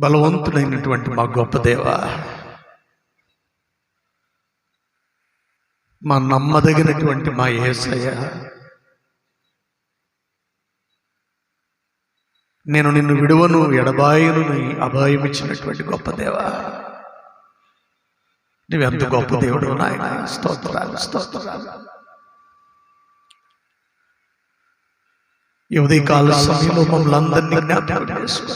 బలవంతుడైనటువంటి మా గొప్ప దేవ, మా నమ్మదగినటువంటి మా యేసయ్య, నేను నిన్ను విడువను ఎడబాయును అభయం ఇచ్చినటువంటి గొప్ప దేవ, నువ్వెంత గొప్ప దేవుడు నాయన. స్తోత్రాలు స్తోత్రాలు. ఈ ఉదయకాల సమయంలో మమ్మల్ని అందరినీ జ్ఞాపకం చేసుకో.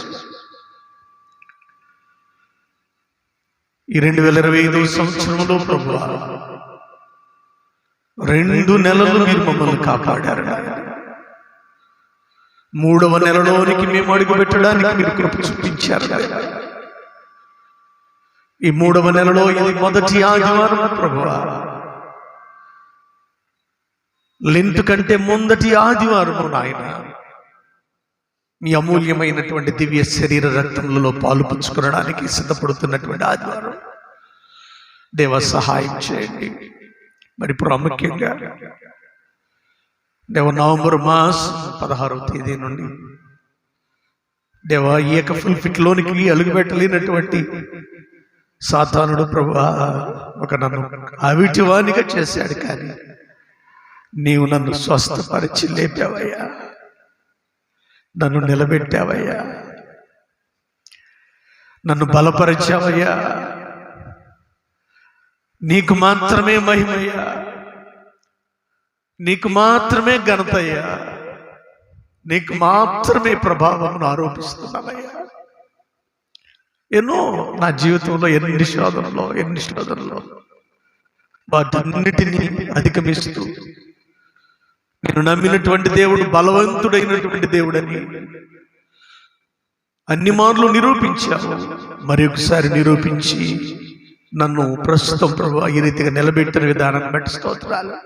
ఈ 2025 సంవత్సరంలో ప్రభువా 2 నెలలు మీరు మమ్మల్ని కాపాడారు. 3వ నెలలోనికి మేము అడుగు పెట్టడానికి మీరు కృప చూపించారు. ఈ 3వ నెలలో ఇది మొదటి ఆదివారం ప్రభువా, లెంట్ కంటే ముందటి ఆదివారము నాయన. మీ అమూల్యమైనటువంటి దివ్య శరీర రక్తములలో పాలు పుచ్చుకోవడానికి సిద్ధపడుతున్నటువంటి ఆదివారం దేవ, సహాయం చేయండి. మరి ప్రాముఖ్యంగా దేవ నవంబర్ మాసం 16వ తేదీ నుండి దేవ ఈ యొక్క ఫుల్ఫిట్లోనికి అలుగుపెట్టలేనటువంటి సాతానుడు ప్రభువా ఒక నన్ను అవిటివానిగా చేశాడు, కానీ నీవు నన్ను స్వస్థపరిచి లేపావయ్యా, నన్ను నిలబెట్టావయ్యా, నన్ను బలపరిచావయ్యా. నీకు మాత్రమే మహిమయ్యా, నీకు మాత్రమే ఘనతయ్యా, నీకు మాత్రమే ప్రభావం ఆరోపిస్తున్నావయ్యా. ఎన్నో నా జీవితంలో ఎన్ని శోధనలో వాటన్నిటినీ అధిగమిస్తూ నేను నమ్మినటువంటి దేవుడు బలవంతుడైనటువంటి దేవుడని అన్ని మార్లు నిరూపించావు. మరి ఒకసారి నిరూపించి నన్ను ప్రస్తుతం ప్రభు ఈ రీతిగా నిలబెట్టిన విధానాన్ని బట్టి స్తోత్రాలు.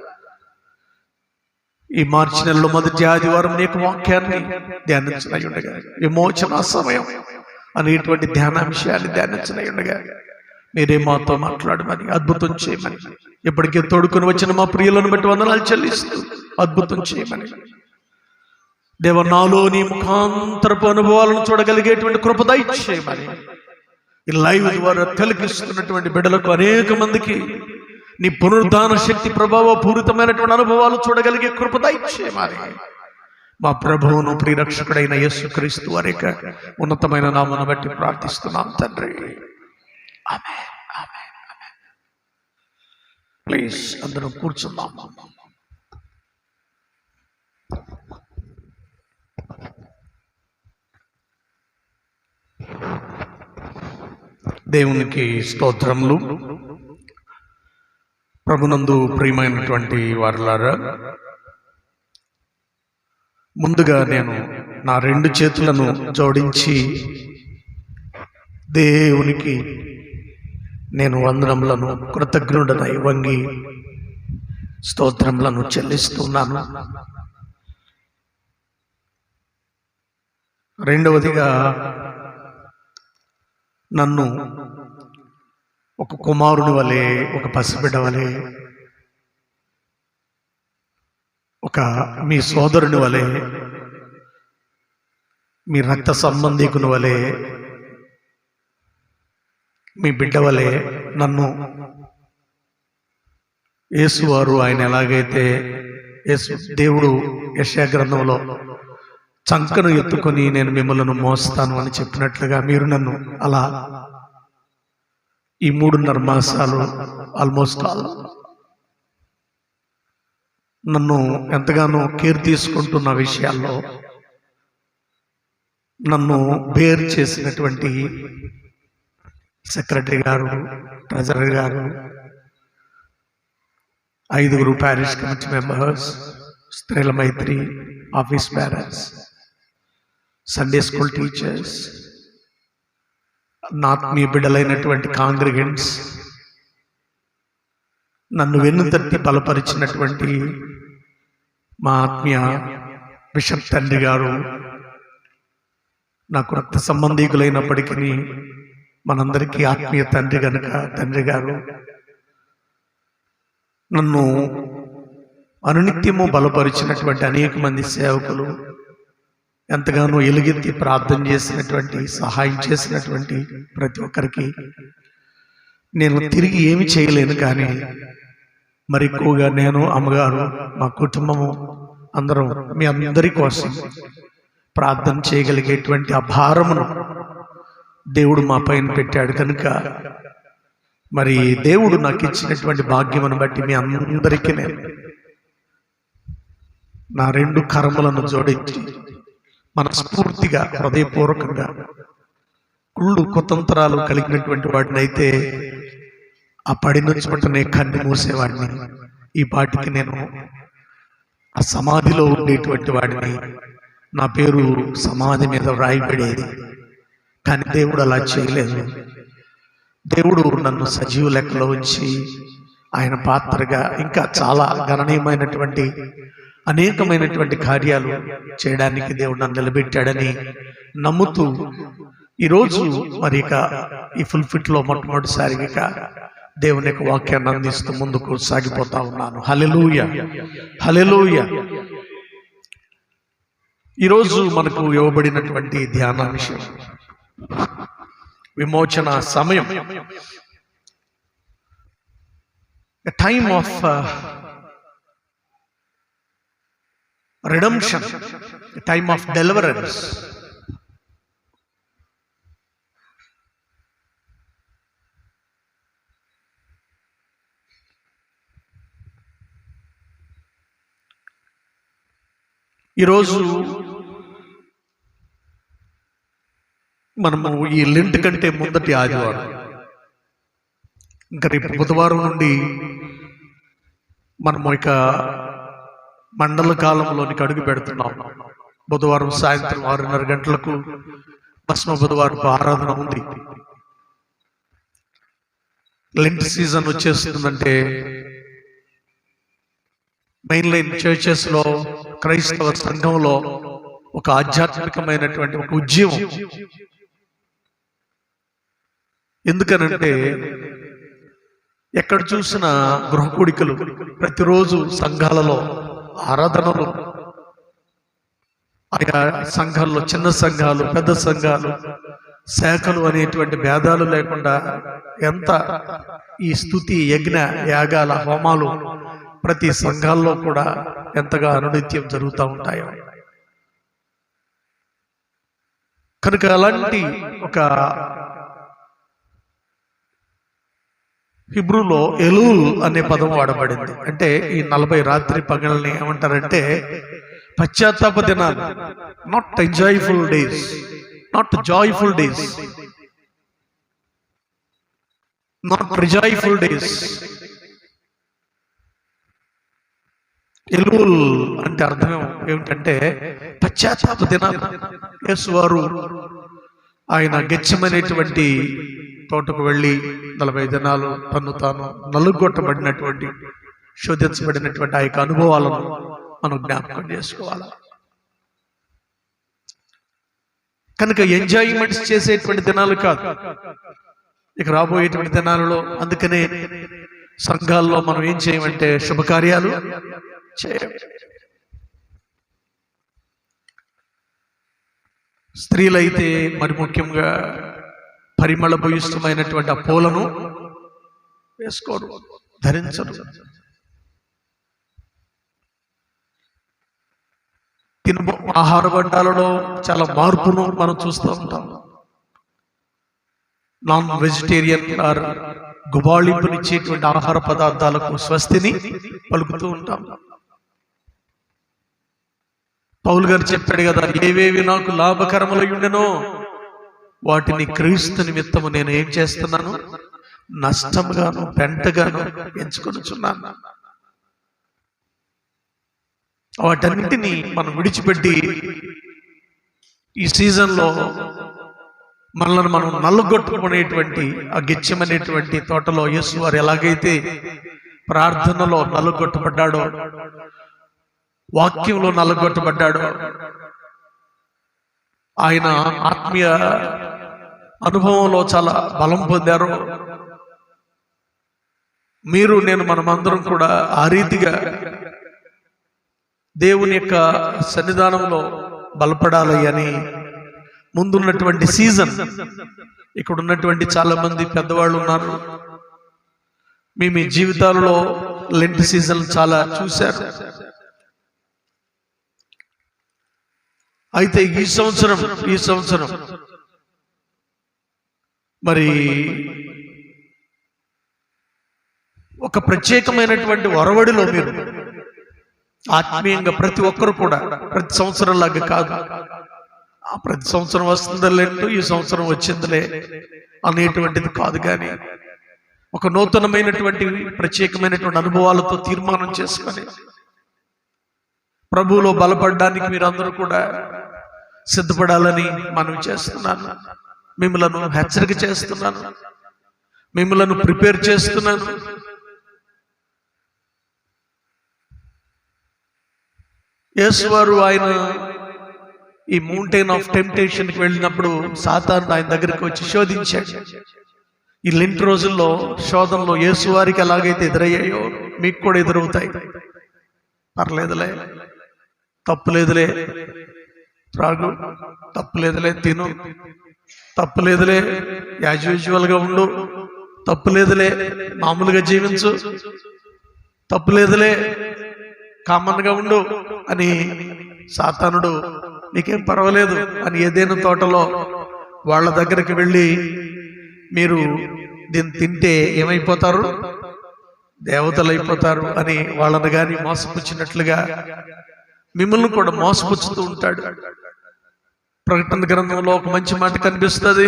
ఈ మార్చి నెలలో మొదటి ఆదివారం నీకు వాక్యాన్ని ధ్యానించనై ఉండగా, విమోచన సమయం అనేటువంటి ధ్యానాంశాన్ని ధ్యానించనై ఉండగా మీరే మాతో మాట్లాడమని, అద్భుతం చేయమని, ఇప్పటికే తోడుకొని వచ్చిన మా ప్రియులను బట్టి వందనాలు చెల్లిస్తూ అద్భుతం చేయమని దేవ, నాలో నీ ముఖాంతరపు అనుభవాలను చూడగలిగేటువంటి కృప దయచేయమని, ఈ లైవ్ ద్వారా తిలకిస్తున్నటువంటి బిడ్డలకు అనేక మందికి నీ పునరుద్ధాన శక్తి ప్రభావ పూరితమైనటువంటి అనుభవాలు చూడగలిగే కృప దయచేయమని మా ప్రభువును ప్రియరక్షకుడైన యేసుక్రీస్తు వారి యొక్క ఉన్నతమైన నామమును బట్టి ప్రార్థిస్తున్నాం తండ్రి. ఆమేన్ ఆమేన్ ఆమేన్. ప్లీజ్ అందరం కూర్చుందాం. దేవునికి స్తోత్రములు. ప్రభునందు ప్రియమైనటువంటి వారులారా, ముందుగా నేను నా 2 చేతులను జోడించి దేవునికి నేను వందనములను కృతజ్ఞుడనై వంగి స్తోత్రములను చెల్లిస్తున్నాను. రెండవదిగా నన్ను ఒక కుమారుని వలె, ఒక పసిబిడ్డ వలె, ఒక మీ సోదరుని వలె, మీ రక్త సంబంధికుని వలె, మీ బిడ్డ వలె నన్ను యేసువారు ఆయన ఎలాగైతే దేవుడు యెషయా గ్రంథంలో చంకను ఎత్తుకొని నేను మిమ్మల్ని మోస్తాను అని చెప్పినట్లుగా మీరు నన్ను అలా ఈ 3.5 మాసాలు ఆల్మోస్ట్ నన్ను ఎంతగానో కేర్ తీసుకుంటున్న విషయాల్లో నన్ను బేర్ చేసినటువంటి సెక్రటరీ గారు, ట్రెజరర్ గారు, 5 ప్యారిష్ కమిటీ మెంబర్స్, స్త్రీల మైత్రి, office bearers, Sunday school teachers, నా ఆత్మీయ బిడ్డలైనటువంటి కాంగ్రిగెంట్స్, నన్ను వెన్నుతట్టి బలపరిచినటువంటి మా ఆత్మీయ బిషప్ తండ్రి గారు, నాకు రక్త సంబంధికులైనప్పటికీ మనందరికీ ఆత్మీయ తండ్రి గనుక తండ్రి గారు, నన్ను అనునిత్యము బలపరిచినటువంటి అనేక మంది సేవకులు, ఎంతగానో ఎలుగెత్తి ప్రార్థన చేసినటువంటి, సహాయం చేసినటువంటి ప్రతి ఒక్కరికి నేను తిరిగి ఏమి చేయలేను. కానీ మరి ఎక్కువగా నేను, అమ్మగారు, మా కుటుంబము అందరం మీ అందరి కోసం ప్రార్థన చేయగలిగేటువంటి ఆ భారమును దేవుడు మా పైన పెట్టాడు. కనుక మరి దేవుడు నాకు ఇచ్చినటువంటి భాగ్యమును బట్టి మీ అందరికీ నేను నా రెండు కరములను జోడించి మనస్ఫూర్తిగా, హృదయపూర్వకంగా, కుళ్ళు కుతంత్రాలు కలిగినటువంటి వాడిని అయితే ఆ పడి నుంచి పట్టునే కన్ను మూసేవాడిని, ఈ పాటికి నేను ఆ సమాధిలో ఉండేటువంటి వాడిని, నా పేరు సమాధి మీద వ్రాయబడేది. కానీ దేవుడు అలా చేయలేదు. దేవుడు నన్ను సజీవ లెక్కలో ఉంచి ఆయన పాత్రగా ఇంకా చాలా గణనీయమైనటువంటి అనేకమైనటువంటి కార్యాలు చేయడానికి దేవుడు నన్ను నిలబెట్టాడని నమ్ముతూ ఈరోజు మరి ఇక ఈ ఫుల్ఫిట్లో మొట్టమొదటిసారిగా దేవుని యొక్క వాక్యాన్ని అందిస్తూ ముందుకు సాగిపోతా ఉన్నాను. హల్లెలూయా, హల్లెలూయా. ఈరోజు మనకు ఇవ్వబడినటువంటి ధ్యాన విషయం విమోచన సమయం, time of redemption, time of deliverance. ఈరోజు మనము ఈ లెంట్ కంటే ముందటి ఆదివారం, ఇంకా రేపు బుధవారం నుండి మనము ఇక మండల కాలంలోనికి అడుగు పెడుతున్నాం. బుధవారం సాయంత్రం 6:30 గంటలకు భస్మ బుధవారం ఆరాధన ఉంది. లెంట్ సీజన్ వచ్చేస్తుందంటే మెయిన్ లైన్ చర్చెస్ లో, క్రైస్తవ సంఘంలో ఒక ఆధ్యాత్మికమైనటువంటి ఒక ఉద్యమం. ఎందుకనంటే ఎక్కడ చూసినా గృహకూడికలు, ప్రతిరోజు సంఘాలలో ఆరాధనలు, ఆయా సంఘాల్లో చిన్న సంఘాలు, పెద్ద సంఘాలు, శాఖలు అనేటువంటి భేదాలు లేకుండా ఎంత ఈ స్తుతి, యజ్ఞ, యాగాల, హోమాలు ప్రతి సంఘాల్లో కూడా ఎంతగా అనునిత్యం జరుగుతూ ఉంటాయో. కనుక అలాంటి ఒక హిబ్రూలో ఎలూల్ అనే పదం వాడబడింది. అంటే ఈ 40 రాత్రి పగల్ని ఏమంటారంటే పశ్చాత్తాప దినాలు. Not enjoyful days, not joyful days, not rejoyful days. Elul అంటే అర్థం ఏమిటంటే పశ్చాత్తాప దినాలు. యేసు వారు ఆయన గెత్సేమనేటువంటి తోటకు వెళ్ళి 40 దినాలు తను తాను నలుగొట్టబడినటువంటి, శోధించబడినటువంటి ఆ యొక్క అనుభవాలను మనం జ్ఞాపకం చేసుకోవాలి. కనుక ఎంజాయ్మెంట్స్ చేసేటువంటి దినాలు కాదు ఇక రాబోయేటువంటి దినాలలో. అందుకనే సంఘాల్లో మనం ఏం చేయమంటే శుభకార్యాలు చేయం. స్త్రీలైతే మరి ముఖ్యంగా పరిమళ భూయిష్టమైనటువంటి ఆ పూలను వేసుకోరు, ధరించరు. ఆహార బండాలలో చాలా మార్పును మనం చూస్తూ ఉంటాం. నాన్ వెజిటేరియన్ ఆర్ గుబాళింపునిచ్చేటువంటి ఆహార పదార్థాలకు స్వస్తిని పలుకుతూ ఉంటాం. పౌలు గారు చెప్పాడు కదా, ఏవేవి నాకు లాభకరములై ఉండెనో వాటిని క్రీస్తు నిమిత్తము నేను ఏం చేస్తున్నాను, నష్టముగాను పెంటగాను ఎంచుకొనుచున్నాను. వాటన్నింటినీ మనం విడిచిపెట్టి ఈ సీజన్లో మనల్ని మనం నలుగొట్టుకునేటువంటి ఆ గెత్సేమనేటువంటి తోటలో యేసు వారు ఎలాగైతే ప్రార్థనలో నలుగొట్టబడ్డాడో, వాక్యంలో నలుగొట్టబడ్డాడో, ఆయన ఆత్మీయ అనుభవంలో చాలా బలం పొందారు. మీరు నేను మనమందరం కూడా ఆ రీతిగా దేవుని యొక్క సన్నిధానంలో బలపడాలి అని ముందున్నటువంటి సీజన్. ఇక్కడ ఉన్నటువంటి చాలా మంది పెద్దవాళ్ళు ఉన్నారు, మీ జీవితాలలో లెంట్ సీజన్ చాలా చూశారు. అయితే ఈ సంవత్సరం మరి ఒక ప్రత్యేకమైనటువంటి ఒరవడిలో మీరు ఆత్మీయంగా ప్రతి ఒక్కరు కూడా ప్రతి సంవత్సరం లాగా కాదు, ప్రతి సంవత్సరం వస్తుందిలే ఈ సంవత్సరం వచ్చిందిలే అనేటువంటిది కాదు, కానీ ఒక నూతనమైనటువంటి ప్రత్యేకమైనటువంటి అనుభవాలతో తీర్మానం చేసుకొని ప్రభువులో బలపడడానికి మీరందరూ కూడా సిద్ధపడాలని మనం చేస్తున్నాను. మిమ్మలను హెచ్చరిక చేస్తున్నాను, మిమ్మలను ప్రిపేర్ చేస్తున్నాను. యేసువారు ఆయన ఈ మౌంటైన్ ఆఫ్ టెంప్టేషన్కి వెళ్ళినప్పుడు సాతాను ఆయన దగ్గరికి వచ్చి శోధించాడు. ఈ లెంట్ రోజుల్లో శోధనలో యేసువారికి ఎలాగైతే ఎదురయ్యాయో మీకు కూడా ఎదురవుతాయి. పర్లేదులే, తప్పులేదులే, త్రాగు, తప్పులేదులే, తిను, తప్పులేదులే, యాజ్యూజువల్గా ఉండు, తప్పులేదులే, మామూలుగా జీవించు, తప్పులేదులే, కామన్గా ఉండు అని సాతానుడు నీకేం పర్వాలేదు అని ఏదైనా తోటలో వాళ్ళ దగ్గరికి వెళ్ళి మీరు దీన్ని తింటే ఏమైపోతారు, దేవతలు అయిపోతారు అని వాళ్ళని కానీ మోసపుచ్చినట్లుగా మిమ్మల్ని కూడా మోసపుచ్చుతూ ఉంటాడు. ప్రకటన గ్రంథంలో ఒక మంచి మాట కనిపిస్తుంది.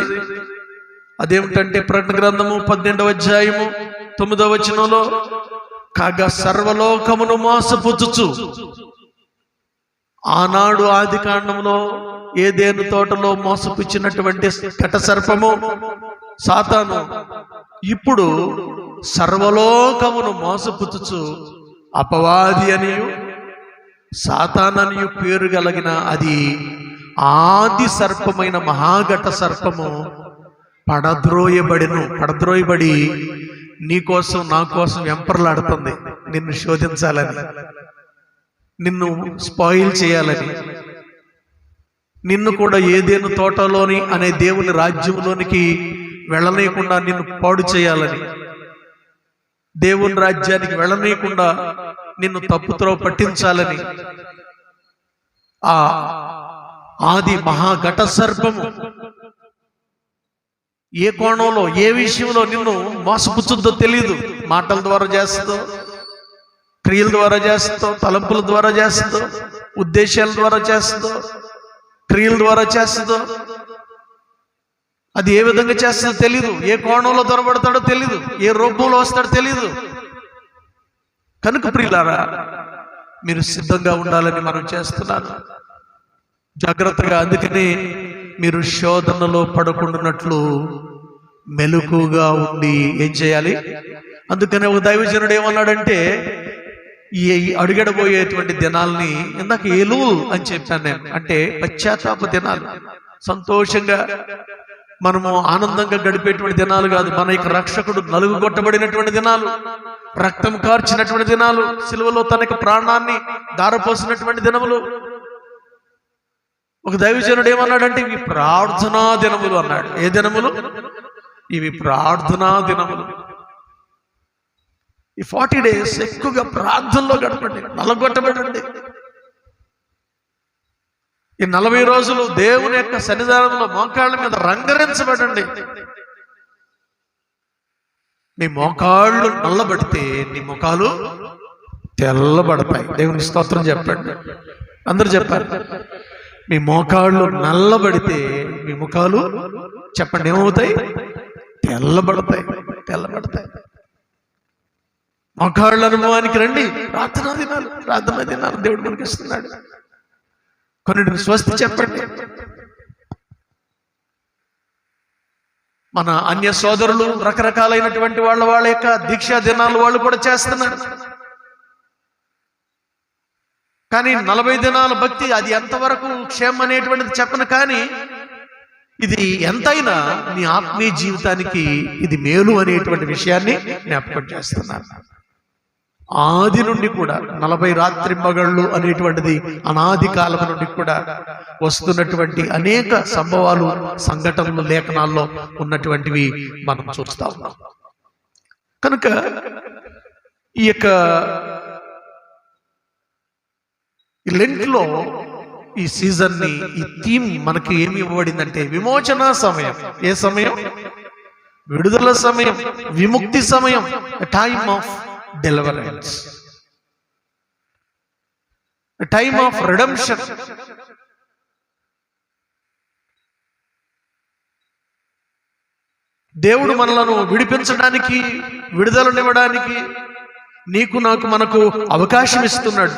అదేమిటంటే ప్రకటన గ్రంథము 12వ అధ్యాయము 9వ వచనంలో, కాగా సర్వలోకమును మోసపుచ్చుచు ఆనాడు ఆది కాండంలో ఏదేను తోటలో మోసపుచ్చినటువంటి ఘట సర్పము సాతాను ఇప్పుడు సర్వలోకమును మోసపుచ్చుచు అపవాది అనియు సాతాననియు పేరు కలిగిన అది ఆది సర్పమైన మహాఘట సర్పము పడద్రోయబడి నీకోసం నా కోసం వెంపర్లాడుతుంది, నిన్ను శోధించాలని, నిన్ను స్పాయిల్ చేయాలని, నిన్ను కూడా ఏదేను తోటలోని అనే దేవుని రాజ్యంలోనికి వెళ్ళనీయకుండా నిన్ను పాడు చేయాలని, దేవుని రాజ్యానికి వెళ్ళనీయకుండా నిన్ను తప్పుతో పట్టించాలని ఆ ఆది మహాఘట సర్పము ఏ కోణంలో ఏ విషయంలో నిన్ను మోసపుచ్చుద్దో తెలియదు. మాటల ద్వారా చేస్తుందో, క్రియల ద్వారా చేస్తుందో, తలంపుల ద్వారా చేస్తుందో, ఉద్దేశాల ద్వారా చేస్తుందో, క్రియల ద్వారా చేస్తుందో, అది ఏ విధంగా చేస్తుందో తెలీదు, ఏ కోణంలో దొరబడతాడో తెలీదు, ఏ రూపంలో వస్తాడో తెలీదు. కనుక ప్రియులారా, మీరు సిద్ధంగా ఉండాలని మనం చేస్తున్నాను, జాగ్రత్తగా. అందుకని మీరు శోధనలో పడకుండానట్లు మెలకుగా ఉండి ఏం చేయాలి. అందుకని ఒక దైవజనుడు ఏమన్నాడంటే, ఈ అడుగడబోయేటువంటి దినాల్ని ఇందాక ఎలువు అని చెప్పాను నేను, అంటే పశ్చాత్తాప దినాలు, సంతోషంగా మనము ఆనందంగా గడిపేటువంటి దినాలు కాదు. మన యొక్క రక్షకుడు నలుగుగొట్టబడినటువంటి దినాలు, రక్తం కార్చినటువంటి దినాలు, సిలువలో తనకి ప్రాణాన్ని దారపోసినటువంటి దినములు. ఒక దైవజనుడు ఏమన్నాడంటే, ఇవి ప్రార్థనా దినములు అన్నాడు. ఏ దినములు? ఇవి ప్రార్థనా దినములు. ఈ 40 days ఎక్కువగా ప్రార్థనలో గడపండి, నలగొట్టబడండి. ఈ 40 రోజులు దేవుని యొక్క సన్నిధానంలో మోకాళ్ళ మీద రంగరించబడండి. నీ మోకాళ్ళు నల్లబడితే నీ ముఖాలు తెల్లబడతాయి. దేవుని స్తోత్రం చెప్పండి, అందరూ చెప్పారు. మీ మోకాళ్ళు నల్లబడితే మీ ముఖాలు చెప్పండి ఏమవుతాయి? తెల్లబడతాయి. మోకాళ్ళ అనుభవానికి రండి. ప్రార్థనా దినాలు దేవుడు మనకి ఇస్తున్నాడు. కొన్నిటిని స్వస్తి చెప్పండి. మన అన్య సోదరులు రకరకాలైనటువంటి వాళ్ళ యొక్క దీక్షా దినాలు వాళ్ళు కూడా చేస్తున్నారు. కానీ 40 దినాల భక్తి అది ఎంతవరకు క్షేమం అనేటువంటిది చెప్పను, కానీ ఇది ఎంతైనా నీ ఆత్మీయ జీవితానికి ఇది మేలు అనేటువంటి విషయాన్ని జ్ఞాపకం చేస్తున్నాను. ఆది నుండి కూడా 40 రాత్రింబగళ్ళు అనేటువంటిది అనాది కాలం నుండి కూడా వస్తున్నటువంటి అనేక సంభవాలు, సంఘటనలు లేఖనాల్లో ఉన్నటువంటివి మనం చూస్తా ఉన్నాం. కనుక ఈ యొక్క లెంట్లో ఈ సీజన్ ని, ఈ థీమ్ మనకి ఏమి ఇవ్వబడిందంటే విమోచన సమయం. ఏ సమయం? విడుదల సమయం, విముక్తి సమయం, time of deliverance, time of redemption. దేవుడు మనలను విడిపించడానికి, విడుదలనివ్వడానికి నీకు నాకు మనకు అవకాశం ఇస్తున్నాడు.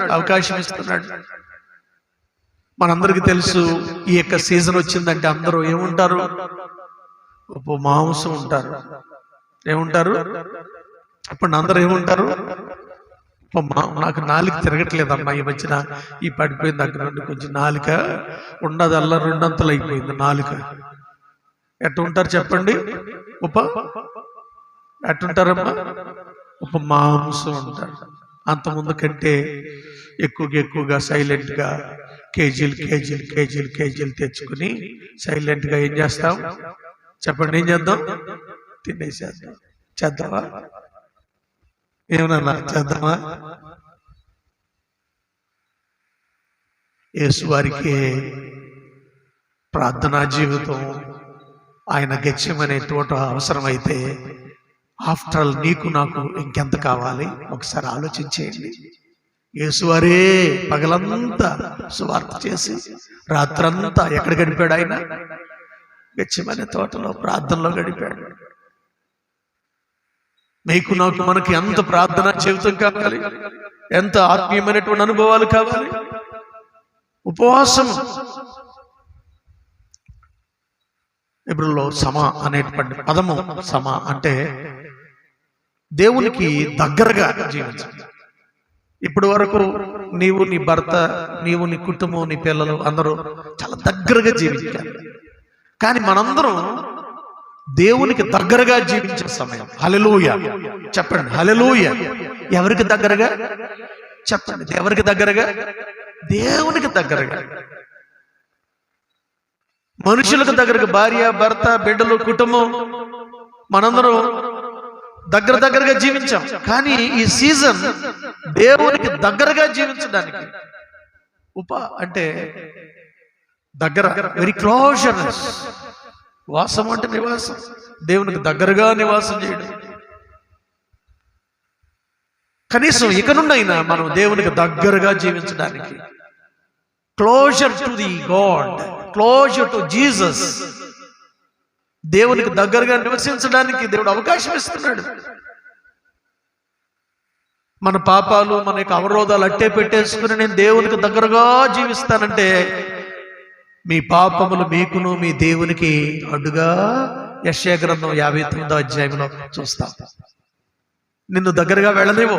మనందరికీ తెలుసు, ఈ యొక్క సీజన్ వచ్చిందంటే అందరూ ఏముంటారు? మాంసం ఉంటారు. ఏముంటారు? ఇప్పుడు అందరూ ఏముంటారు? నాకు నాలుక తిరగట్లేదమ్మా ఈ మధ్యన, ఈ పడిపోయిన దగ్గర నుండి కొంచెం నాలుక ఉండదల్లా రెండంతలు అయిపోయింది నాలుక. ఎట్టుంటారు చెప్పండి? ఎట్టుంటారమ్మా? మాంసం ఉంటారు. అంత ముందు కంటే ఎక్కువగా సైలెంట్గా కేజీలు తెచ్చుకుని సైలెంట్గా ఏం చేస్తాం చెప్పండి? ఏం చేద్దాం? తినేసేద్దాం. చేద్దామా? ఏమన్నా చేద్దామా? యేసువారికి ప్రార్థనా జీవితం, ఆయన గెచ్చమనే తోట అవసరమైతే ఆఫ్టర్ ఆల్ నీకు నాకు ఇంకెంత కావాలి? ఒకసారి ఆలోచించేయండి. యేసువారే పగలంతా సువార్త చేసి రాత్రంతా ఎక్కడ గడిపాడు? ఆయన గెచ్చమనే తోటలో ప్రార్థనలో గడిపాడు. నీకు నాకు మనకి ఎంత ప్రార్థన జీవితం కావాలి, ఎంత ఆత్మీయమైనటువంటి అనుభవాలు కావాలి. ఉపవాసం. ఇబ్రిలో సమా అనేటువంటి పదము, సమా అంటే దేవునికి దగ్గరగా జీవించాలి. ఇప్పటి వరకు నీవు, నీ భర్త, నీవు, నీ కుటుంబం, నీ పిల్లలు అందరూ చాలా దగ్గరగా జీవించాలి. కానీ మనందరం దేవునికి దగ్గరగా జీవించే సమయం. హల్లెలూయా చెప్పండి. హల్లెలూయా. ఎవరికి దగ్గరగా చెప్పండి? ఎవరికి దగ్గరగా? దేవునికి దగ్గరగా. మనుషులకు దగ్గరగా, భార్య, భర్త, బిడ్డలు, కుటుంబం, మనందరం దగ్గరగా జీవించాం. కానీ ఈ సీజన్ దేవునికి దగ్గరగా జీవించడానికి. అంటే దగ్గర, వెరీ క్లోజర్నెస్. వాసం అంటే నివాసం, దేవునికి దగ్గరగా నివాసం చేయడం. కనీసం ఇక నుండి అయినా మనం దేవునికి దగ్గరగా జీవించడానికి, closer to the God, closer to Jesus, దేవునికి దగ్గరగా నివసించడానికి దేవుడు అవకాశం ఇస్తున్నాడు. మన పాపాలు, మన యొక్క అవరోధాలు అట్టే పెట్టేసుకుని నేను దేవునికి దగ్గరగా జీవిస్తానంటే మీ పాపములు మీకును మీ దేవునికి అడ్డుగా యెషయా గ్రంథం 59వ అధ్యాయంలో చూస్తాం. నిన్ను దగ్గరగా వెళ్ళనివ్వు,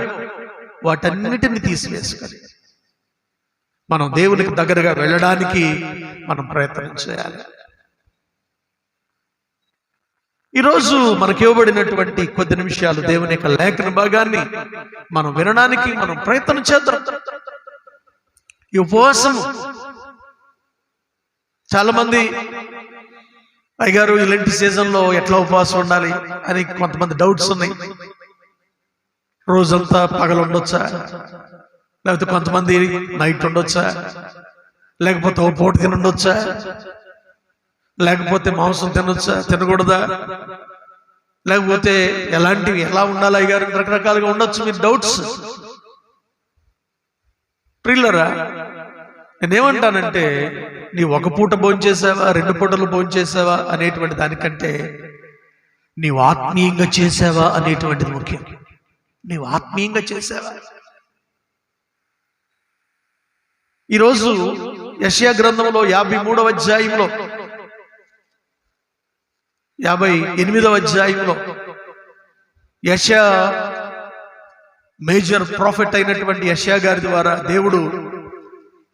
వాటన్నిటిని తీసివేసుకొని మనం దేవునికి దగ్గరగా వెళ్ళడానికి మనం ప్రయత్నం చేయాలి. ఈరోజు మనకి ఇవ్వబడినటువంటి కొద్ది నిమిషాలు దేవుని యొక్క లేఖన భాగాన్ని మనం వినడానికి మనం ప్రయత్నం చేద్దాం. ఈ ఉపవాసం, చాలా మంది అయ్యగారు ఇలాంటి సీజన్లో ఎట్లా ఉపవాసం ఉండాలి అని కొంతమంది డౌట్స్ ఉన్నాయి. రోజంతా పగలు ఉండొచ్చా, లేకపోతే కొంతమంది నైట్ ఉండొచ్చా, లేకపోతే ఓ పూట తిని ఉండొచ్చా, లేకపోతే మాంసం తినొచ్చా, తినకూడదా, లేకపోతే ఎలాంటివి, ఎలా ఉండాలి అయ్యగారు, రకరకాలుగా ఉండొచ్చు మీ డౌట్స్. ప్రియులరా, నేనేమంటానంటే నీ ఒక పూట భోంచేసావా, 2 పూటలు భోంచేసావా అనేటువంటి దానికంటే నీవు ఆత్మీయంగా చేసావా అనేటువంటిది ముఖ్యం. నీవు ఆత్మీయంగా చేసావా? ఈరోజు యెషయా గ్రంథంలో 53వ అధ్యాయంలో 58వ అధ్యాయంలో యెషయా, మేజర్ ప్రాఫెట్ అయినటువంటి యెషయా గారి ద్వారా దేవుడు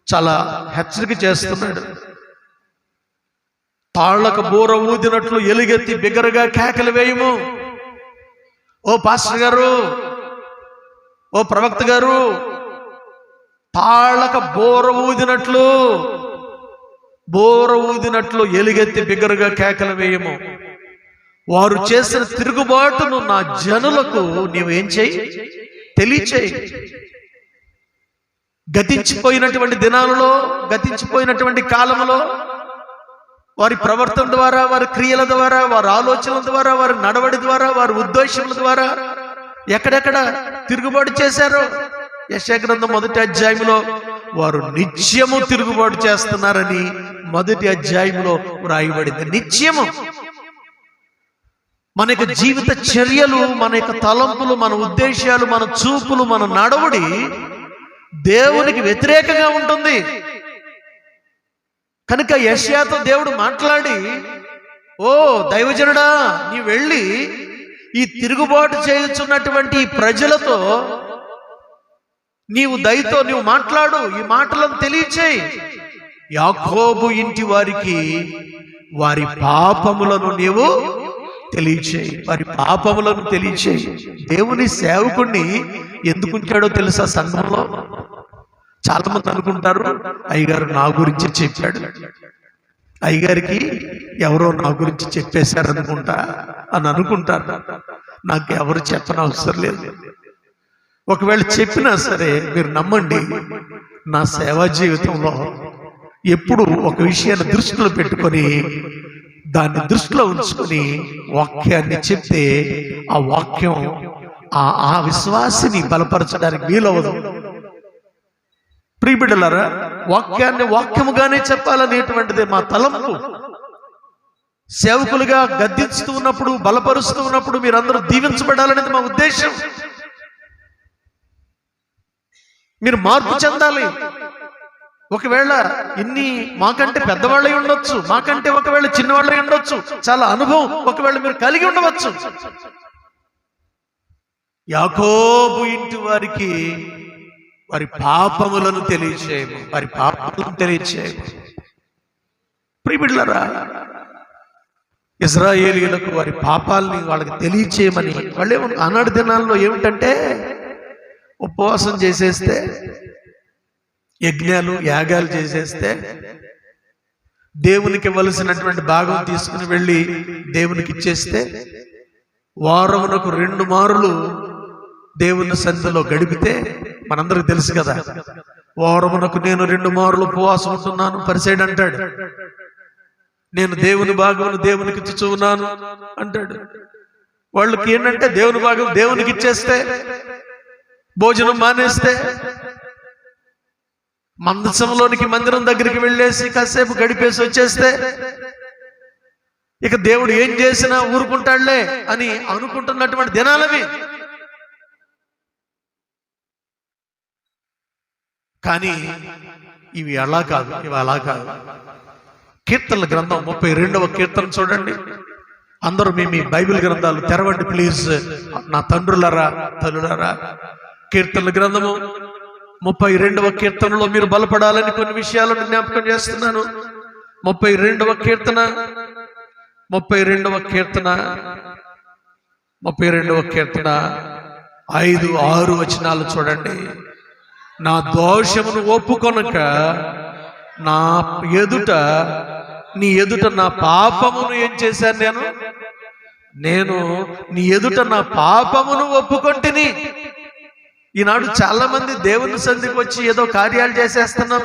చాలా హెచ్చరిక చేస్తున్నాడు. తాళ్ళకు బోర ఊదినట్లు ఎలుగెత్తి బిగ్గరగా కేకలు వేయము. ఓ పాస్టర్ గారు, ఓ ప్రవక్త గారు, తాళక బోర ఊదినట్లు ఎలుగెత్తి బిగ్గరగా కేకలు వేయము. వారు చేసిన తిరుగుబాటును నా జనులకు నీవేం చేయి, తెలియచేయి. గతించిపోయినటువంటి దినాలలో, గతించిపోయినటువంటి కాలంలో వారి ప్రవర్తన ద్వారా, వారి క్రియల ద్వారా, వారి ఆలోచనల ద్వారా, వారి నడవడి ద్వారా, వారి ఉద్దేశముల ద్వారా ఎక్కడెక్కడ తిరుగుబాటు చేశారో యెషయా గ్రంథం 1వ అధ్యాయంలో వారు నిత్యము తిరుగుబాటు చేస్తున్నారని 1వ అధ్యాయంలో వ్రాయబడింది. నిత్యము మన యొక్క జీవిత చర్యలు, మన యొక్క తలంపులు, మన ఉద్దేశాలు, మన చూపులు, మన నడవడి దేవునికి వ్యతిరేకంగా ఉంటుంది. కనుక యెషయాతో దేవుడు మాట్లాడి, ఓ దైవజనుడా, నీ వెళ్ళి ఈ తిరుగుబాటు చేయుచున్నటువంటి ప్రజలతో నీవు దయతో నీవు మాట్లాడు, ఈ మాటలను తెలియచేయి. యాకోబు ఇంటి వారికి వారి పాపములను నీవు తెలియచేయి, వారి పాపములను తెలియచేయి. దేవుని సేవకుణ్ణి ఎందుకు ఉంచాడో తెలుసా? సంఘంలో చాలా మంది అనుకుంటారు, అయ్యగారు నా గురించి చెప్పాడు, అయ్యగారికి ఎవరో నా గురించి చెప్పేశారు అనుకుంటా అని అనుకుంటారు. నాకు ఎవరు చెప్పనవసరం లేదు. ఒకవేళ చెప్పినా సరే మీరు నమ్మండి, నా సేవా జీవితంలో ఎప్పుడు ఒక విషయాన్ని దృష్టిలో పెట్టుకొని, దాన్ని దృష్టిలో ఉంచుకొని వాక్యాన్ని చెప్తే ఆ వాక్యం ఆ విశ్వాసిని బలపరచడానికి వీలవదు. ప్రియబిడ్డలారా, వాక్యాన్ని వాక్యముగానే చెప్పాలనేటువంటిదే మా తలంపు. సేవకులుగా గద్దిస్తూ ఉన్నప్పుడు, బలపరుస్తూ ఉన్నప్పుడు మీరందరూ దీవించబడాలనేది మా ఉద్దేశం. మీరు మార్పు చెందాలి. ఒకవేళ ఇన్ని మాకంటే పెద్దవాళ్ళై ఉండొచ్చు, మాకంటే ఒకవేళ చిన్నవాళ్ళై ఉండొచ్చు, చాలా అనుభవం ఒకవేళ మీరు కలిగి ఉండవచ్చు. యాకోబు ఇంటి వారికి వారి పాపములను తెలియచేయము, వారి పాపములను తెలియచేయము. ప్రియబిడ్డలారా, ఇశ్రాయేలీయులకు వారి పాపాలని వాళ్ళకి తెలియచేయమని వాళ్ళే ఆనాడు దినాల్లో ఏమిటంటే ఉపవాసం చేసేస్తే, యజ్ఞాలు యాగాలు చేసేస్తే, దేవునికి ఇవ్వవలసినటువంటి భాగం తీసుకుని వెళ్ళి దేవునికి ఇచ్చేస్తే, వారమునకు 2 మారులు దేవుని సన్నిధిలో గడిపితే, మనందరికి తెలుసు కదా, వారమునకు నేను 2 మారులు ఉపవాసం ఉంటున్నాను పరిసైడ్ అంటాడు. నేను దేవుని భాగమును దేవునికి ఇచ్చుచూ ఉన్నాను అంటాడు. వాళ్ళకి ఏంటంటే దేవుని భాగం దేవునికి ఇచ్చేస్తే, భోజనం మానేస్తే, మందిరం దగ్గరికి వెళ్ళేసి కాసేపు గడిపేసి వచ్చేస్తే, ఇక దేవుడు ఏం చేసినా ఊరుకుంటాడులే అని అనుకుంటున్నటువంటి దినాలవి. కానీ ఇవి అలా కాదు, ఇవి అలా కాదు. కీర్తనల గ్రంథం 32వ కీర్తన చూడండి. అందరూ మీ బైబిల్ గ్రంథాలు తెరవండి ప్లీజ్, నా తండ్రులరా తల్లులరా. కీర్తనల గ్రంథము 32వ కీర్తనలో మీరు బలపడాలని కొన్ని విషయాలను జ్ఞాపకం చేస్తున్నాను. 32వ కీర్తన 5-6 వచనాలు చూడండి. నా దోషమును ఒప్పుకొనక నీ ఎదుట నా పాపమును ఏం చేశాను? నేను నీ ఎదుట నా పాపమును ఒప్పుకొంటిని. ఈనాడు చాలా మంది దేవుని సన్నిధికి వచ్చి ఏదో కార్యాలు చేసేస్తున్నాం,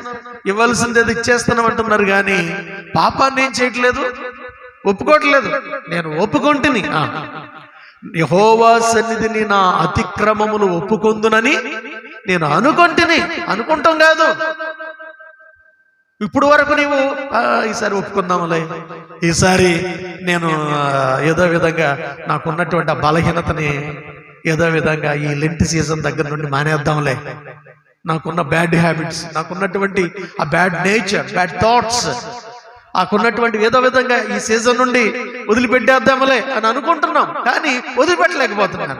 ఇవ్వాల్సింది ఏదో ఇచ్చేస్తున్నాం అంటున్నారు, కానీ పాపాన్ని ఏం చేయట్లేదు, ఒప్పుకోవట్లేదు. నేను ఒప్పుకొంటిని, యెహోవా సన్నిధిని నా అతిక్రమములు ఒప్పుకొందునని నేను అనుకొంటిని. అనుకుంటాం కాదు. ఇప్పుడు వరకు నీవు ఈసారి ఒప్పుకుందాములే, ఈసారి నేను ఏదో విధంగా నాకున్నటువంటి ఆ బలహీనతని ఏదో విధంగా ఈ లెంట్ సీజన్ దగ్గర నుండి మానేద్దాంలే, నాకున్న బ్యాడ్ హ్యాబిట్స్, నాకున్నటువంటి ఆ బ్యాడ్ నేచర్, బ్యాడ్ థాట్స్, నాకున్నటువంటి ఏదో విధంగా ఈ సీజన్ నుండి వదిలిపెట్టేద్దాంలే అని అనుకుంటున్నాం, కానీ వదిలిపెట్టలేకపోతున్నాను.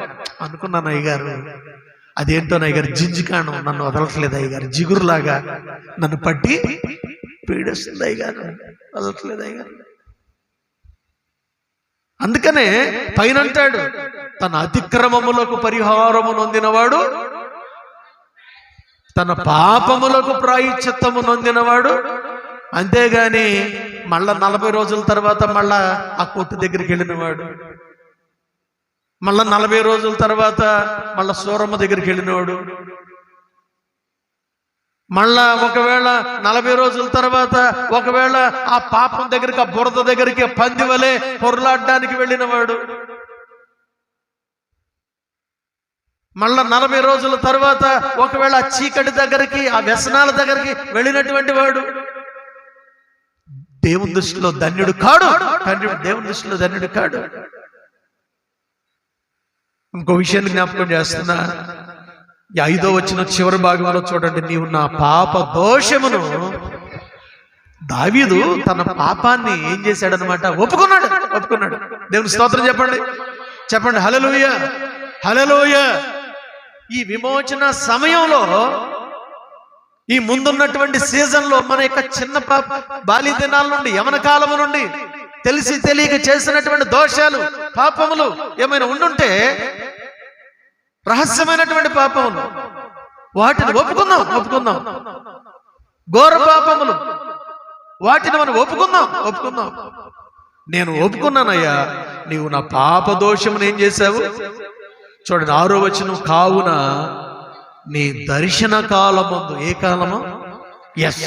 అనుకున్నాను అయ్యగారు, అదేంటో అయ్యగారు, జింజికాణం నన్ను వదలట్లేదు అయ్యగారు, జిగురులాగా నన్ను పట్టి పీడిస్తుంది అయ్యగారు, వదలట్లేదు అయ్యగారు. అందుకనే పైన అంటాడు, తన అతిక్రమములకు పరిహారము నొందినవాడు తన పాపములకు ప్రాయశ్చిత్తము నొందినవాడు. అంతేగాని మళ్ళా 40 రోజుల తర్వాత మళ్ళా ఆ కొట్టు దగ్గరికి వెళ్ళినవాడు, మళ్ళా 40 రోజుల తర్వాత మళ్ళా సూరమ్మ దగ్గరికి వెళ్ళినవాడు, మళ్ళా ఒకవేళ 40 రోజుల తర్వాత ఒకవేళ ఆ పాపం దగ్గరికి, ఆ బురద దగ్గరికి పంది వలె పొరలాడడానికి వెళ్ళినవాడు, మళ్ళా 40 రోజుల తర్వాత ఒకవేళ ఆ చీకటి దగ్గరికి, ఆ వ్యసనాల దగ్గరికి వెళ్ళినటువంటి వాడు దేవుని దృష్టిలో ధన్యుడు కాడు. దేవుని దృష్టిలో ధన్యుడు కాడు. ఇంకో విషయాన్ని జ్ఞాపకం చేస్తున్నా. 5వ వచనం చివరి భాగంలో చూడండి. నీవు నా పాప దోషమును, దావీదు తన పాపాన్ని ఏం చేశాడనమాట? ఒప్పుకున్నాడు. దేవుని స్తోత్రం చెప్పండి. హల్లెలూయా, హల్లెలూయా. ఈ విమోచన సమయంలో, ఈ ముందున్నటువంటి సీజన్లో మన యొక్క చిన్న బాల్య దినాల నుండి, యవన కాలము నుండి తెలిసి తెలియక చేసినటువంటి దోషాలు, పాపములు ఏమైనా ఉండుంటే, రహస్యమైనటువంటి పాపములు, వాటిని ఒప్పుకుందాం. ఘోర పాపములు, వాటిని మనం ఒప్పుకుందాం. నేను ఒప్పుకున్నానయ్యా, నీవు నా పాప దోషమును ఏం చేశావు? చూడండి 6వ వచనం. కావున నీ దర్శన కాలమందు, ఏ కాలము? ఎస్.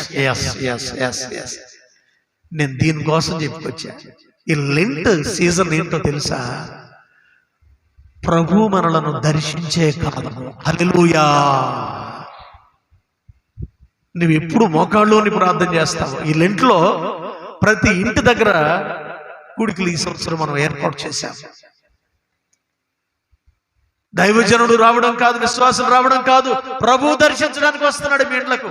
నేను దీనికోసం చెప్పుకొచ్చా. ఈ లెంట్ సీజన్ ఏంటో తెలుసా? ప్రభు మనలను దర్శించే కాలము. హల్లెలూయా. నువ్వు ఎప్పుడు మోకాళ్ళలోని ప్రార్థన చేస్తావు. ఈ లెంట్లో ప్రతి ఇంటి దగ్గర కూడికలు ఈ సంవత్సరం మనం ఏర్పాటు చేశాం. దైవజనుడు రావడం కాదు, విశ్వాసం రావడం కాదు, ప్రభు దర్శించడానికి వస్తున్నాడు మీ ఇంట్లకు.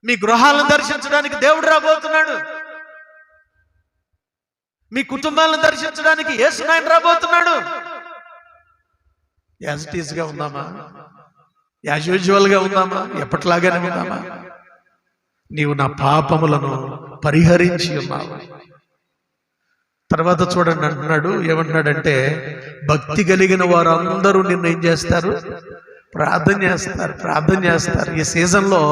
మీ గృహాలను దర్శించడానికి దేవుడు రాబోతున్నాడు. మీ కుటుంబాలను దర్శించడానికి యేసునాయన రాబోతున్నాడు. యాజ్ ఇట్ ఈజ్ గా ఉందామా? యాజ్ యూజువల్ గా ఉందామా? ఎప్పటిలాగానే ఉందామా? నీవు నా పాపములను పరిహరించి ఉన్నావు. తర్వాత చూడండి అంటున్నాడు, ఏమంటున్నాడంటే, భక్తి కలిగిన వారందరూ నిన్ను ఏం చేస్తారు? ప్రార్థన చేస్తారు. ఈ సీజన్లో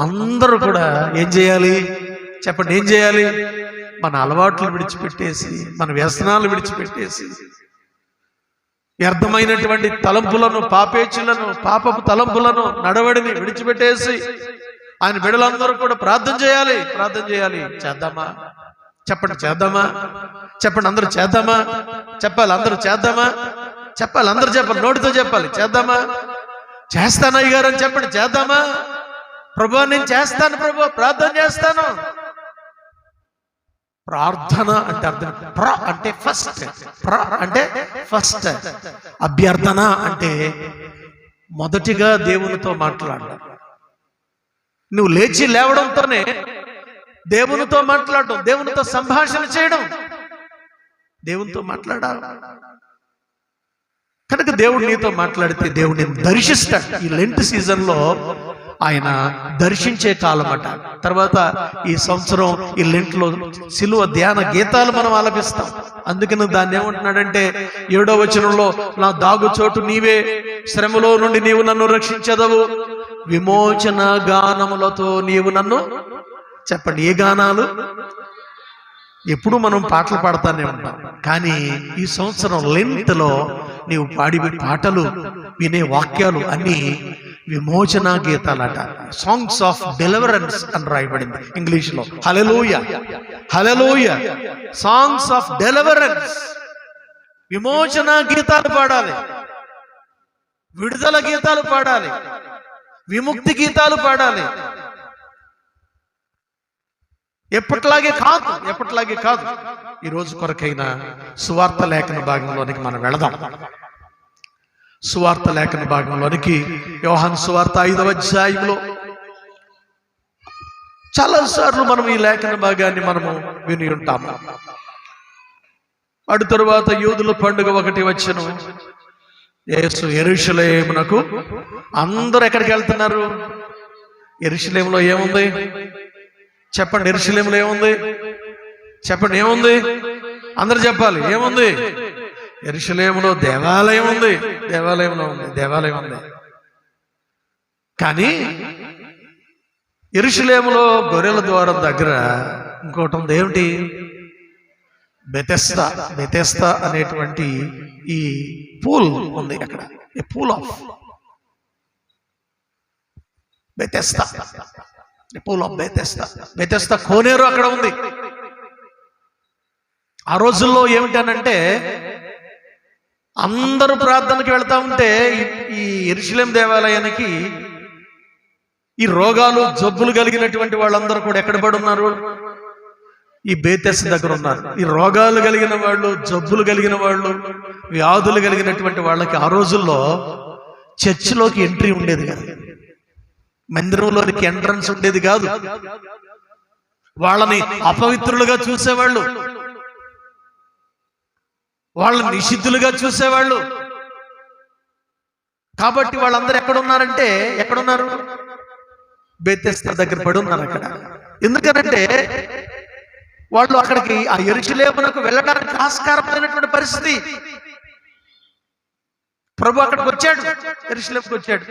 అందరూ కూడా ఏం చేయాలి? చెప్పండి, ఏం చేయాలి? మన అలవాట్లు విడిచిపెట్టేసి, మన వ్యసనాలు విడిచిపెట్టేసి, వ్యర్థమైనటువంటి తలంపులను, పాపేచ్చులను, పాపపు తలంపులను, నడవడిని విడిచిపెట్టేసి ఆయన బిడ్డలందరూ కూడా ప్రార్థన చేయాలి. చేద్దామా? చెప్పండి, చేద్దామా? చెప్పండి, అందరూ చేద్దామా? చెప్పాలి, అందరూ చేద్దామా? చెప్పాలి, అందరూ చెప్పాలి, నోటితో చెప్పాలి. చేద్దామా? చేస్తాను అయ్యగారు అని చెప్పండి. చేద్దామా? ప్రభు నేను చేస్తాను, ప్రభు ప్రార్థన చేస్తాను. ప్రార్థన అంటే అర్థం, అంటే ఫస్ట్, అభ్యర్థన అంటే మొదటిగా దేవునితో మాట్లాడడం. నువ్వు లేచి లేవడంతోనే దేవునితో మాట్లాడడం, దేవునితో సంభాషణ చేయడం, దేవునితో మాట్లాడాలి. కనుక దేవుడు నీతో మాట్లాడితే దేవుడు నేను దర్శిస్తాడు. ఈ లెంట్ సీజన్లో ఆయన దర్శించే కాలం అట. తర్వాత ఈ సంవత్సరం ఈ లెంట్లో సిలువ ధ్యాన గీతాలు మనం ఆలపిస్తాం. అందుకని దాన్ని ఏమంటున్నాడంటే 7వ వచనంలో, నా దాగు చోటు నీవే, శ్రమలో నుండి నీవు నన్ను రక్షించదవు, విమోచన గానములతో నీవు నన్ను. చెప్పండి, ఏ గానాలు? ఎప్పుడు మనం పాటలు పాడుతూనే ఉంటాం, కానీ ఈ సంవత్సరం లెంట్లో నీవు పాడి పాటలు, వినే వాక్యాలు అన్ని విమోచన గీతాలట. సాంగ్స్ ఆఫ్ డెలివరెన్స్ అని రాయబడింది ఇంగ్లీష్లో. హల్లెలూయా, హల్లెలూయా. సాంగ్స్ ఆఫ్ డెలివరెన్స్, విమోచన గీతాలు పాడాలి, విడుదల గీతాలు పాడాలి, విముక్తి గీతాలు పాడాలి. ఎప్పట్లాగే కాదు. ఈ రోజు కొరకైన సువార్త లేఖన భాగంలోనికి మనం వెళదాం. సువార్త లేఖన భాగంలోనికి యోహాను సువార్త 5వ అధ్యాయంలో చాలాసార్లు మనం ఈ లేఖన భాగాన్ని మనము విని ఉంటాము. అటు తరువాత యూదుల పండుగ 1 వచ్చెను. యేసు యెరూషలేమునకు, అందరూ ఎక్కడికి వెళ్తున్నారు? యెరూషలేములో ఏముంది? చెప్పండి, యెరూషలేములో ఏముంది? చెప్పండి, ఏముంది? అందరు చెప్పాలి, ఏముంది? యెరూషలేములో దేవాలయం ఉంది. దేవాలయం ఉంది. కానీ యెరూషలేములో గొర్రెల ద్వారం దగ్గర ఇంకోటి ఉంది. ఏమిటి? బెతెస్దా అనేటువంటి ఈ పూల్ ఉంది అక్కడ. A pool of Bethesda, pool of Bethesda కోనేరు అక్కడ ఉంది. ఆ రోజుల్లో ఏమిటనంటే అందరూ ప్రార్థనకి వెళ్తా ఉంటే ఈ యెరూషలేం దేవాలయానికి ఈ రోగాలు జబ్బులు కలిగినటువంటి వాళ్ళందరూ కూడా ఎక్కడ పడి ఉన్నారు? ఈ బెతెస్దా దగ్గర ఉన్నారు. ఈ రోగాలు కలిగిన వాళ్ళు, జబ్బులు కలిగిన వాళ్ళు, వ్యాధులు కలిగినటువంటి వాళ్ళకి ఆ రోజుల్లో చర్చిలోకి ఎంట్రీ ఉండేది కాదు, మందిరంలోనికి ఎంట్రన్స్ ఉండేది కాదు. వాళ్ళని అపవిత్రులుగా చూసేవాళ్ళు, వాళ్ళని నిషిద్ధులుగా చూసేవాళ్ళు. కాబట్టి వాళ్ళందరూ ఎక్కడున్నారు? బెతెస్దా దగ్గర పడి ఉన్నారు అక్కడ. ఎందుకనంటే వాళ్ళు అక్కడికి ఆ యెరూషలేమునకు వెళ్ళడానికి ఆస్కారమైనటువంటి పరిస్థితి. ప్రభు అక్కడికి వచ్చాడు, యెరూషలేముకు వచ్చాడు,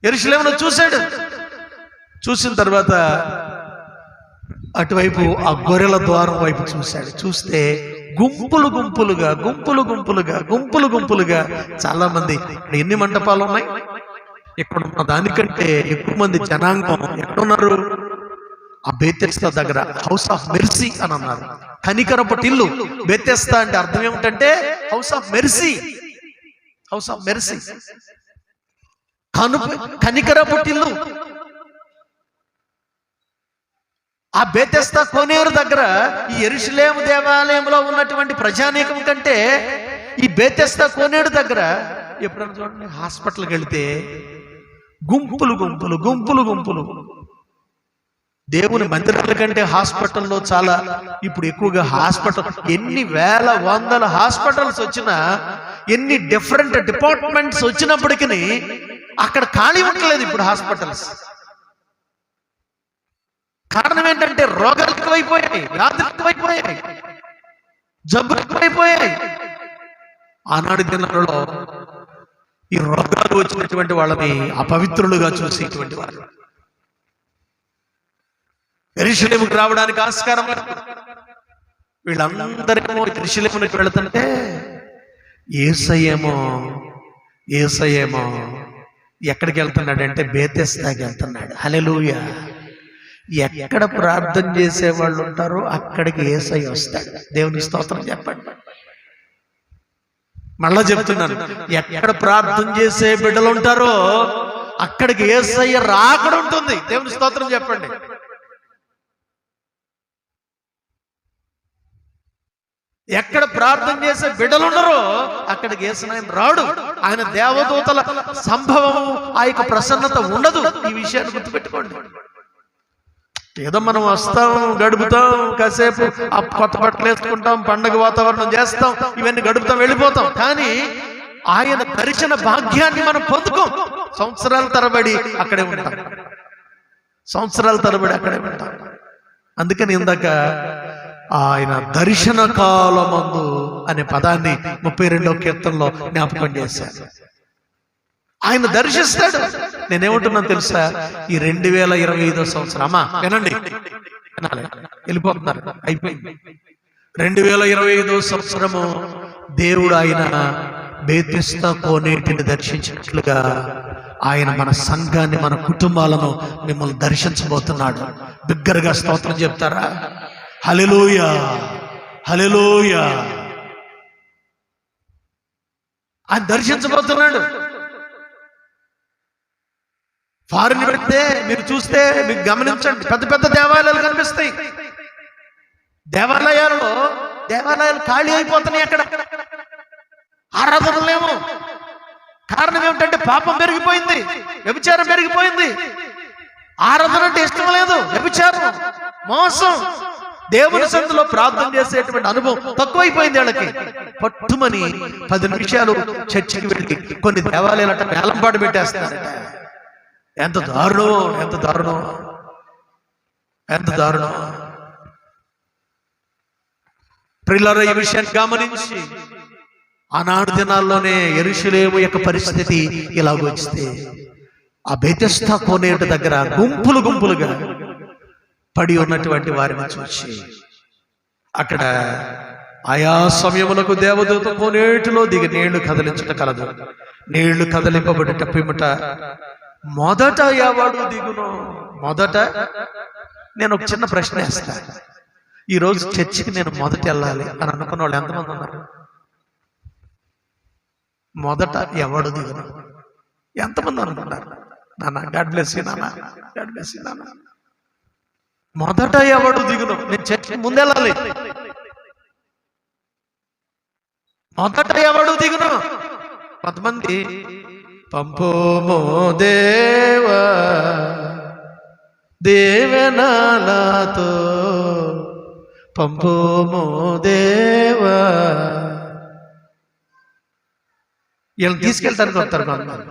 యెరూషలేమును చూశాడు. చూసిన తర్వాత అటువైపు ఆ గొర్రెల ద్వారం వైపు చూశాడు. చూస్తే గుంపులు గుంపులుగా చాలా మంది. ఎన్ని మంటపాలు ఉన్నాయి? ఇక్కడ ఉన్న దానికంటే ఎక్కువ మంది జనాంగం ఎక్కడున్నారు? ఆ బెతెస్దా దగ్గర హౌస్ ఆఫ్ మెర్సీ అని అన్నారు. కనికరపు టిల్లు. బెతెస్దా అంటే అర్థం ఏమిటంటే house of mercy. Kanikarapu Tillu. ఆ బెతెస్దా కోనేరు దగ్గర ఈ యెరూషలేము దేవాలయంలో ఉన్నటువంటి ప్రజానీకం కంటే ఈ బెతెస్దా కోనేరు దగ్గర ఎప్పుడన్నా చూడండి, హాస్పిటల్కి వెళితే గుంపులు. దేవుని మందిరాల కంటే హాస్పిటల్లో చాలా ఇప్పుడు ఎక్కువగా హాస్పిటల్, ఎన్ని వేల వందల హాస్పిటల్స్ వచ్చినా, ఎన్ని డిఫరెంట్ డిపార్ట్మెంట్స్ వచ్చినప్పటికీ అక్కడ ఖాళీ ఉండలేదు ఇప్పుడు హాస్పిటల్స్. కారణం ఏంటంటే రోగాలు ఎక్కువైపోయాయి, వ్యాధులు ఎక్కువైపోయాయి, జబ్బులు ఎక్కువైపోయాయి. ఆనాటి దినాలలో ఈ రోగాలు వచ్చినటువంటి వాళ్ళని అపవిత్రులుగా చూసేటువంటి వాళ్ళు యెరూషలేముకు రావడానికి ఆస్కారం లేదు. వీళ్ళందరేమో యెరూషలేమునికి వెళుతుంటే యేసయ్యేమో ఎక్కడికి వెళ్తున్నాడంటే బెతెస్దాకి వెళ్తున్నాడు. హల్లెలూయా. ఎక్కడ ప్రార్థన చేసే వాళ్ళు ఉంటారో అక్కడికి యేసయ్య వస్తాడు. దేవుని స్తోత్రం చెప్పండి. మళ్ళా చెప్తున్నాను, ఎక్కడ ప్రార్థన చేసే బిడ్డలు ఉంటారో అక్కడికి యేసయ్య రాకడ ఉంటుంది. దేవుని స్తోత్రం చెప్పండి. ఎక్కడ ప్రార్థన చేసే బిడ్డలు ఉండరో అక్కడికి యేసునాయన రాడు. ఆయన దేవదూతల సంభవము, ఆ యొక్క ప్రసన్నత ఉండదు. ఈ విషయాన్ని గుర్తుపెట్టుకోండి. ఏదో మనం వస్తాం, గడుపుతాం, కాసేపు ఆ కొత్త బట్టలు వేసుకుంటాం, పండగ వాతావరణం చేస్తాం, ఇవన్నీ గడుపుతాం, వెళ్ళిపోతాం. కానీ ఆయన దర్శన భాగ్యాన్ని మనం పొందుకోం. సంవత్సరాల తరబడి అక్కడే ఉంటాం. అందుకని ఇందాక ఆయన దర్శన కాలమందు అనే పదాన్ని 32వ కీర్తనలో జ్ఞాపకం చేశారు. ఆయన దర్శిస్తాడు. నేనేమంటున్నాను తెలుసా? ఈ 2025వ సంవత్సరం, అమ్మా వినండి, వెళ్ళిపోతున్నారు, అయిపోయింది. 2025వ సంవత్సరము దేవుడు ఆయన బెతెస్దా కోనేటిని దర్శించినట్లుగా ఆయన మన సంఘాన్ని, మన కుటుంబాలను మిమ్మల్ని దర్శించబోతున్నాడు. బిగ్గరగా స్తోత్రం చెప్తారా? హల్లెలూయా, హల్లెలూయా. ఆయన దర్శించబోతున్నాడు. ఫారిన్ పెడితే మీరు చూస్తే మీకు గమనించండి, పెద్ద పెద్ద దేవాలయాలు కనిపిస్తాయి. దేవాలయాలు ఖాళీ అయిపోతున్నాయి. అక్కడ ఆరాధనలేమో. కారణం ఏమిటంటే పాపం పెరిగిపోయింది, వ్యభిచారం పెరిగిపోయింది. ఆరాధన అంటే ఇష్టం లేదు, వ్యభిచారం, మోసం. దేవుని సన్నిధిలో ప్రార్థన చేసేటువంటి అనుభవం తక్కువైపోయింది వాళ్ళకి. పట్టుమని 10 నిమిషాలు చర్చికి వెళ్ళి కొన్ని దేవాలయాలట వేలంపాటు పెట్టేస్తారట. ఎంత దారుణం. ప్రియులారా, ఈ విషయాన్ని గమనించి ఆనాడు దినాల్లోనే యెరూషలేము యొక్క పరిస్థితి ఇలాగొచ్చితే ఆ బెతెస్దా కోనేటి దగ్గర గుంపులు గుంపులుగా పడి ఉన్నటువంటి వారిని చూసి అక్కడ ఆయా సమయములకు దేవదూత కోనేటిలో దిగి నీళ్లు కదిలించట కలదు. నీళ్లు కదిలింపబడేట పిమ్మట మొదట ఎవడు దిగును? మొదట నేను ఒక చిన్న ప్రశ్న వేస్తా. ఈరోజు చర్చికి నేను మొదట వెళ్ళాలి అని అనుకున్న వాళ్ళు ఎంతమంది ఉన్నారు? మొదట ఎవడు దిగును ఎంతమంది అనుకున్నారు? నాన్న గాడ్ బ్లెస్ యు నాన్న, గాడ్ బ్లెస్ యు నాన్న. మొదట ఎవడు దిగును? నేను చర్చికి ముందెళ్ళాలి. మొదట ఎవడు దిగును? కొంతమంది పంపోమో దేవా దేవనాలతో పంపోమో దేవా, వీళ్ళని తీసుకెళ్తానికి వస్తారు కొంతమంది.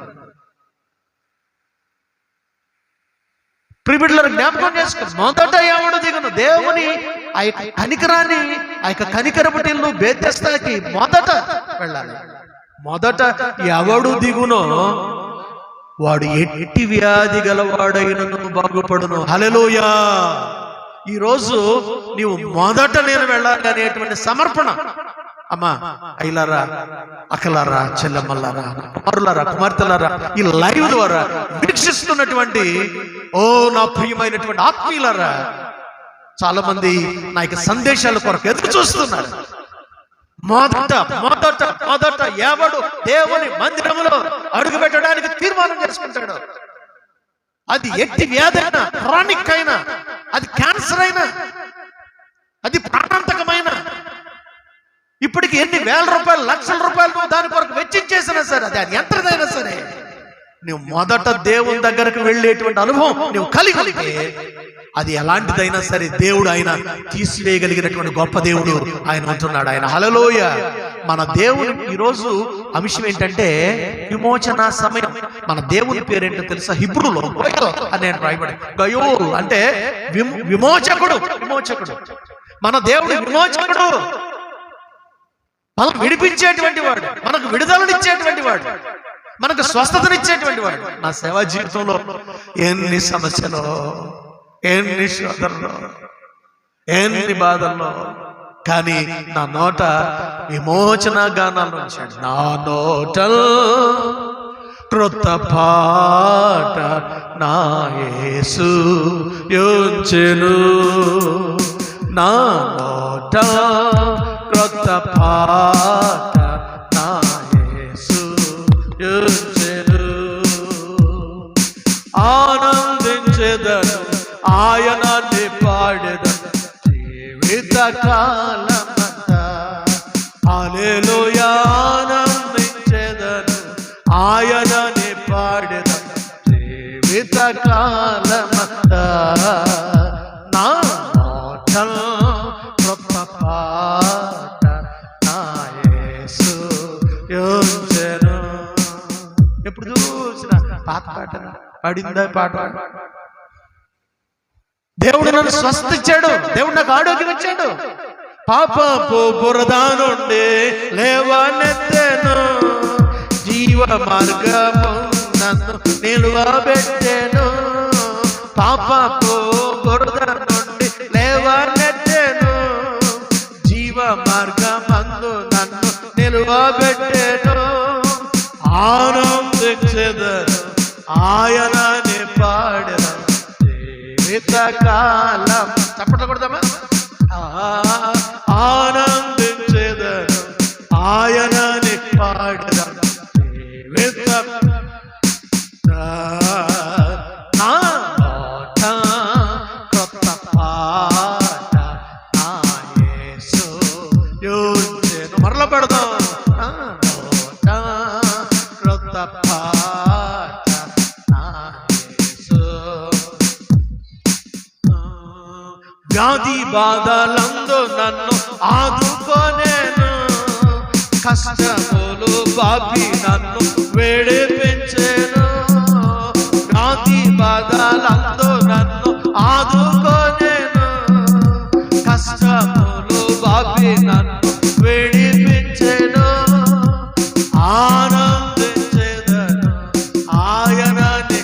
ప్రిబిడ్లను జ్ఞాపకం చేసుకో. మొదట ఎవడు దిగును? దేవుని ఆ యొక్క కనికరాన్ని, ఆ యొక్క కనికరపు నీళ్లు బెతెస్దాకి మొదట వెళ్ళాలి. మొదట ఎవడు దిగునో వాడు ఎట్టి వ్యాధి గలవాడైనను బాగుపడును. హల్లెలూయా. ఈరోజు నీవు మొదట నేను వెళ్ళాలి అనేటువంటి సమర్పణ. అమ్మా, అయ్యలారా, అక్కలారా, చెల్లెమ్మలారా, కుమారులారా, కుమార్తెలారా, ఈ లైవ్ ద్వారా వీక్షిస్తున్నటువంటి ఓ నా ప్రియమైనటువంటి ఆత్మీయులారా, చాలా మంది నా యొక్క సందేశాల కొరకు ఎదురు చూస్తున్నారు. మొదట మొదట మొదట ఎవడు దేవుని మందిరములో అడుగు పెట్టడానికి తీర్మానం చేసుకుంటాడు, అది ఎట్టి వ్యాధి అయినా, క్రానిక్ అయినా, అది క్యాన్సర్ అయినా, అది ప్రాణాంతకమైన, ఇప్పటికి ఎన్ని వేల రూపాయలు, లక్షల రూపాయలు దాని కొరకు వెచ్చించేసినా సరే, అది ఎంతదైనా సరే, నువ్వు మొదట దేవుని దగ్గరకు వెళ్ళేటువంటి అనుభవం నువ్వు కలిగి ఉంటే అది ఎలాంటిదైనా సరే దేవుడు ఆయన తీసివేయగలిగినటువంటి గొప్ప దేవుడు ఆయన ఉంటున్నాడు. ఆయన హల్లెలూయా. మన దేవుని ఈరోజు అంశం ఏంటంటే విమోచన సమయం. మన దేవుని పేరేంటో తెలుసా? హిబ్రూలో గయోల్ అని రాయబడి. గయోల్ అంటే విమోచకుడు. విమోచకుడు. మన దేవుడు విమోచకుడు. మనకు విడిపించేటువంటి వాడు, మనకు విడుదలనిచ్చేటువంటి వాడు, మనకు స్వస్థతనిచ్చేటువంటి వాడు. నా సేవా జీవితంలో ఎన్ని సమస్యలు, ఎన్ని శోధనలు, ఎన్ని బాధల్లో, కానీ నా నోట విమోచన గానాలు ఉంచాడు. నా నోట క్రొత్త పాట నా యేసు యుంచెను. నా నోట క్రొత్త పాట నా యేసు యుంచెను. ఆనందించెదను ఆయనని పాడెదను జీవిత కాలమంతా. హల్లెలూయా. ఆనందించెదను ఆయనని పాడెదను జీవిత కాలమంతా. నా నోట క్రొత్త పాట నా యేసు యుంచెను. ఎప్పుడు చూసినా పాత పాట పడిందా? పాట. దేవుడు నన్ను స్వస్థించాడు, దేవుడు నాకు ఆరోగ్యం ఇచ్చాడు. పాపపు బురద నుండి లేవనెత్తెను, జీవ మార్గము నన్ను నిలువబెట్టెను. పాపపు బురద నుండి లేవనెత్తెను, జీవ మార్గమందు నన్ను నిలువబెట్టెను. ఆనందించెదను ఆయనని పాడెదను జీవిత కాలం. చప్పట్లు కొడదామా? ఆనందించెదను ఆయనని పాడెదను జీవిత. నా నోట క్రొత్త పాట నా యేసు యుంచెను. మరల పెడదాం. నా నోట క్రొత్త పాట నా యేసు. వ్యాధి బాధలందు నన్ను ఆదుకొనెను, కష్టములు బాపి నన్ను వేడిపించెను. వ్యాధి బాధలందు నన్ను ఆదుకొనెను, కష్టములు బాపి నన్ను వేడిపించెను. ఆనందించెదను ఆయనని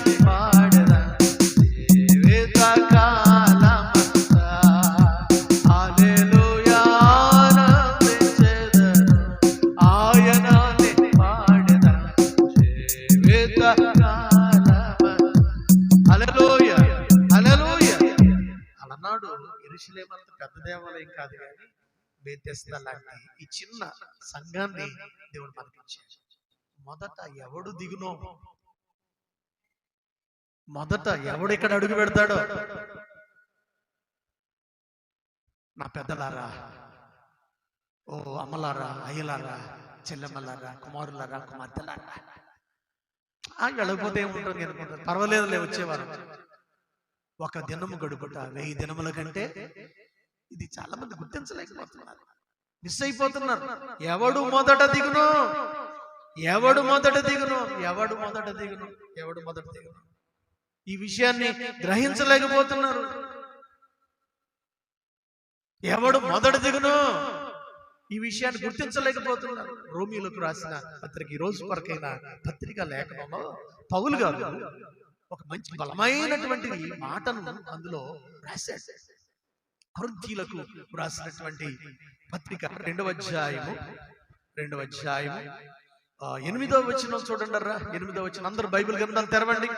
యెరూషలేము అంత పెద్ద దేవాలయం కాదు, కానీ బేతెస్దా లాంటి ఈ చిన్న సంఘాన్ని దేవుడు మనకిచ్చాడు. మొదట ఎవడు దిగునో, మొదట ఎవడు ఇక్కడ అడుగు పెడతాడో, నా పెద్దలారా, ఓ అమ్మలారా, అయ్యలారా, చెల్లెమ్మలారా, కుమారులారా, కుమార్తెలారా, వెళ్ళకపోతే ఏముంటుంది అనుకుంటారు. పర్వాలేదులే, వచ్చేవారు. ఒక దినము గడుపుట 1000 దినముల కంటే, ఇది చాలా మంది గుర్తించలేకపోతున్నారు, మిస్ అయిపోతున్నారు. ఎవడు మొదట దిగును, ఎవడు మొదట దిగును, ఎవడు మొదట దిగును, ఎవడు మొదట దిగును, ఈ విషయాన్ని గ్రహించలేకపోతున్నారు. ఎవడు మొదట దిగును, ఈ విషయాన్ని గుర్తించలేకపోతున్నారు. రోమీయులకు రాసిన పత్రిక, ఈ రోజు వరకైన పత్రిక లేఖనంలో పౌలు గారు ఒక మంచి బలమైనటువంటి మాటను అందులో రాశాడు. కొరింథీయులకు రాసినటువంటి పత్రిక 2వ అధ్యాయము 8వ వచనం చూడండి. 8వ వచనం, అందరూ బైబిల్ గ్రంథాలు తెరవండి.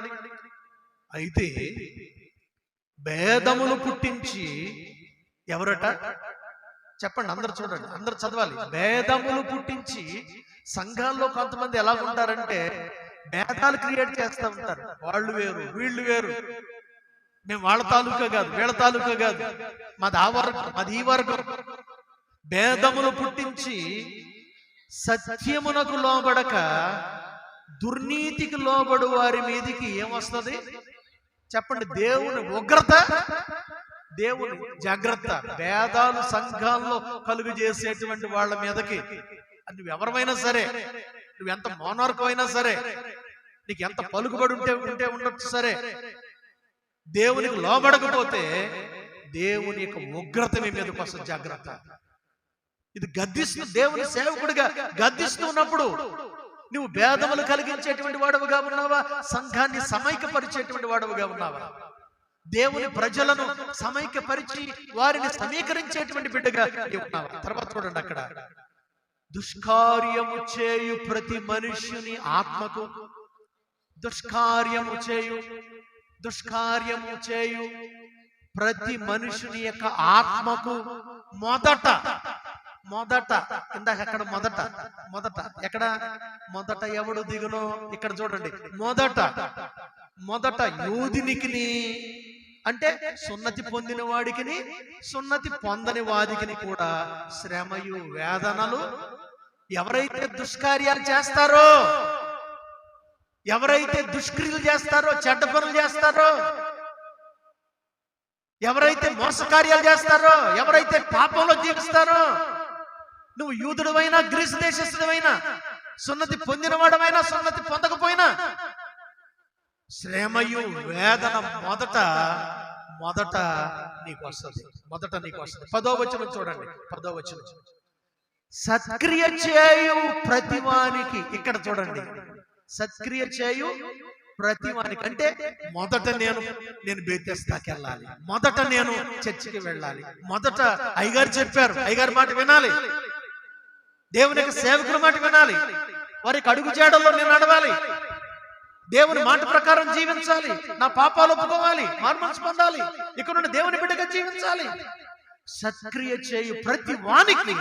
అయితే భేదములు పుట్టించి, ఎవరట చెప్పండి, అందరు చూడండి, అందరు చదవాలి. భేదములు పుట్టించి, సంఘాల్లో కొంతమంది ఎలా ఉంటారంటే భేదాలు క్రియేట్ చేస్తూ ఉంటారు. వాళ్ళు వేరు, వీళ్ళు వేరు, మేము వాళ్ళ తాలూకా కాదు, వీళ్ళ తాలూకా కాదు, మాది ఆ వర్గం, అది ఈ వర్గం. భేదములు పుట్టించి సత్యమునకు లోబడక దుర్నీతికి లోబడు వారి మీదికి ఏమొస్తుంది చెప్పండి? దేవుని ఉగ్రత, దేవుని జాగ్రత్త. భేదాలు సంఘాల్లో కలుగు చేసేటువంటి వాళ్ళ మీదకి, నువ్వు ఎవరైనా సరే, నువ్వు ఎంత మోనార్క్ అయినా సరే, నీకు ఎంత పలుకుబడి ఉంటే ఉండొచ్చు సరే, దేవునికి లోబడకపోతే దేవుని యొక్క ఉగ్రత మీ మీదకి వస్తుంది. జాగ్రత్త. ఇది గద్దిస్తూ, దేవుని సేవకుడిగా గద్దిస్తూ ఉన్నప్పుడు నువ్వు భేదములు కలిగించేటువంటి వాడవుగా ఉన్నావా? సంఘాన్ని సమైక్యపరిచేటువంటి వాడవుగా ఉన్నావా? దేవుని ప్రజలను సమైక్యపరిచి వారిని సమీకరించేటువంటి బిడ్డగా ఉన్నావా? తర్వాత చూడండి, అక్కడ దుష్కార్యము చేయు ప్రతి మనుష్యుని ఆత్మకు, దుష్కార్యము చేయు ప్రతి మనుషుని యొక్క ఆత్మకు మొదట ఇందాక అక్కడ మొదట ఎక్కడ మొదట ఎవడు దిగునో ఇక్కడ చూడండి. మొదట యూదునికి, అంటే సున్నతి పొందిన వాడికి, సున్నతి పొందని వాడికి కూడా శ్రమయు వేదనలు. ఎవరైతే దుష్కార్యాలు చేస్తారో, ఎవరైతే దుష్క్రియలు చేస్తారో, చెడ్డ పనులు చేస్తారో, ఎవరైతే మోసకార్యాలు చేస్తారో, ఎవరైతే పాపంలో జీవిస్తారో, నువ్వు యూదుడమైనా, గ్రీసు దేశస్థుడమైనా, సున్నతి పొందినవాడమైనా, సున్నతి పొందకపోయినా, శ్రమయు వేదన మొదట నీకు వస్తుంది. 10వ వచనం చూడండి. 10వ వచనం, సత్క్రియ చేయు ప్రతివానికి. ఇక్కడ చూడండి, సత్క్రియ చేయు ప్రతివానికి అంటే మొదట నేను బేతెస్తాకి వెళ్ళాలి, మొదట నేను చర్చికి వెళ్ళాలి, మొదట అయ్యగారు చెప్పారు, అయ్యగారి మాట వినాలి, దేవుని సేవకుల మాట వినాలి, వారికి అడుగు జాడల్లో నేను నడవాలి, దేవుని మాట ప్రకారం జీవించాలి, నా పాపాలు ఒప్పుకోవాలి, మార్మనసు పొందాలి, ఇక్కడ నుండి దేవుని బిడ్డగా జీవించాలి. సత్క్రియ చేయు ప్రతి వానికి,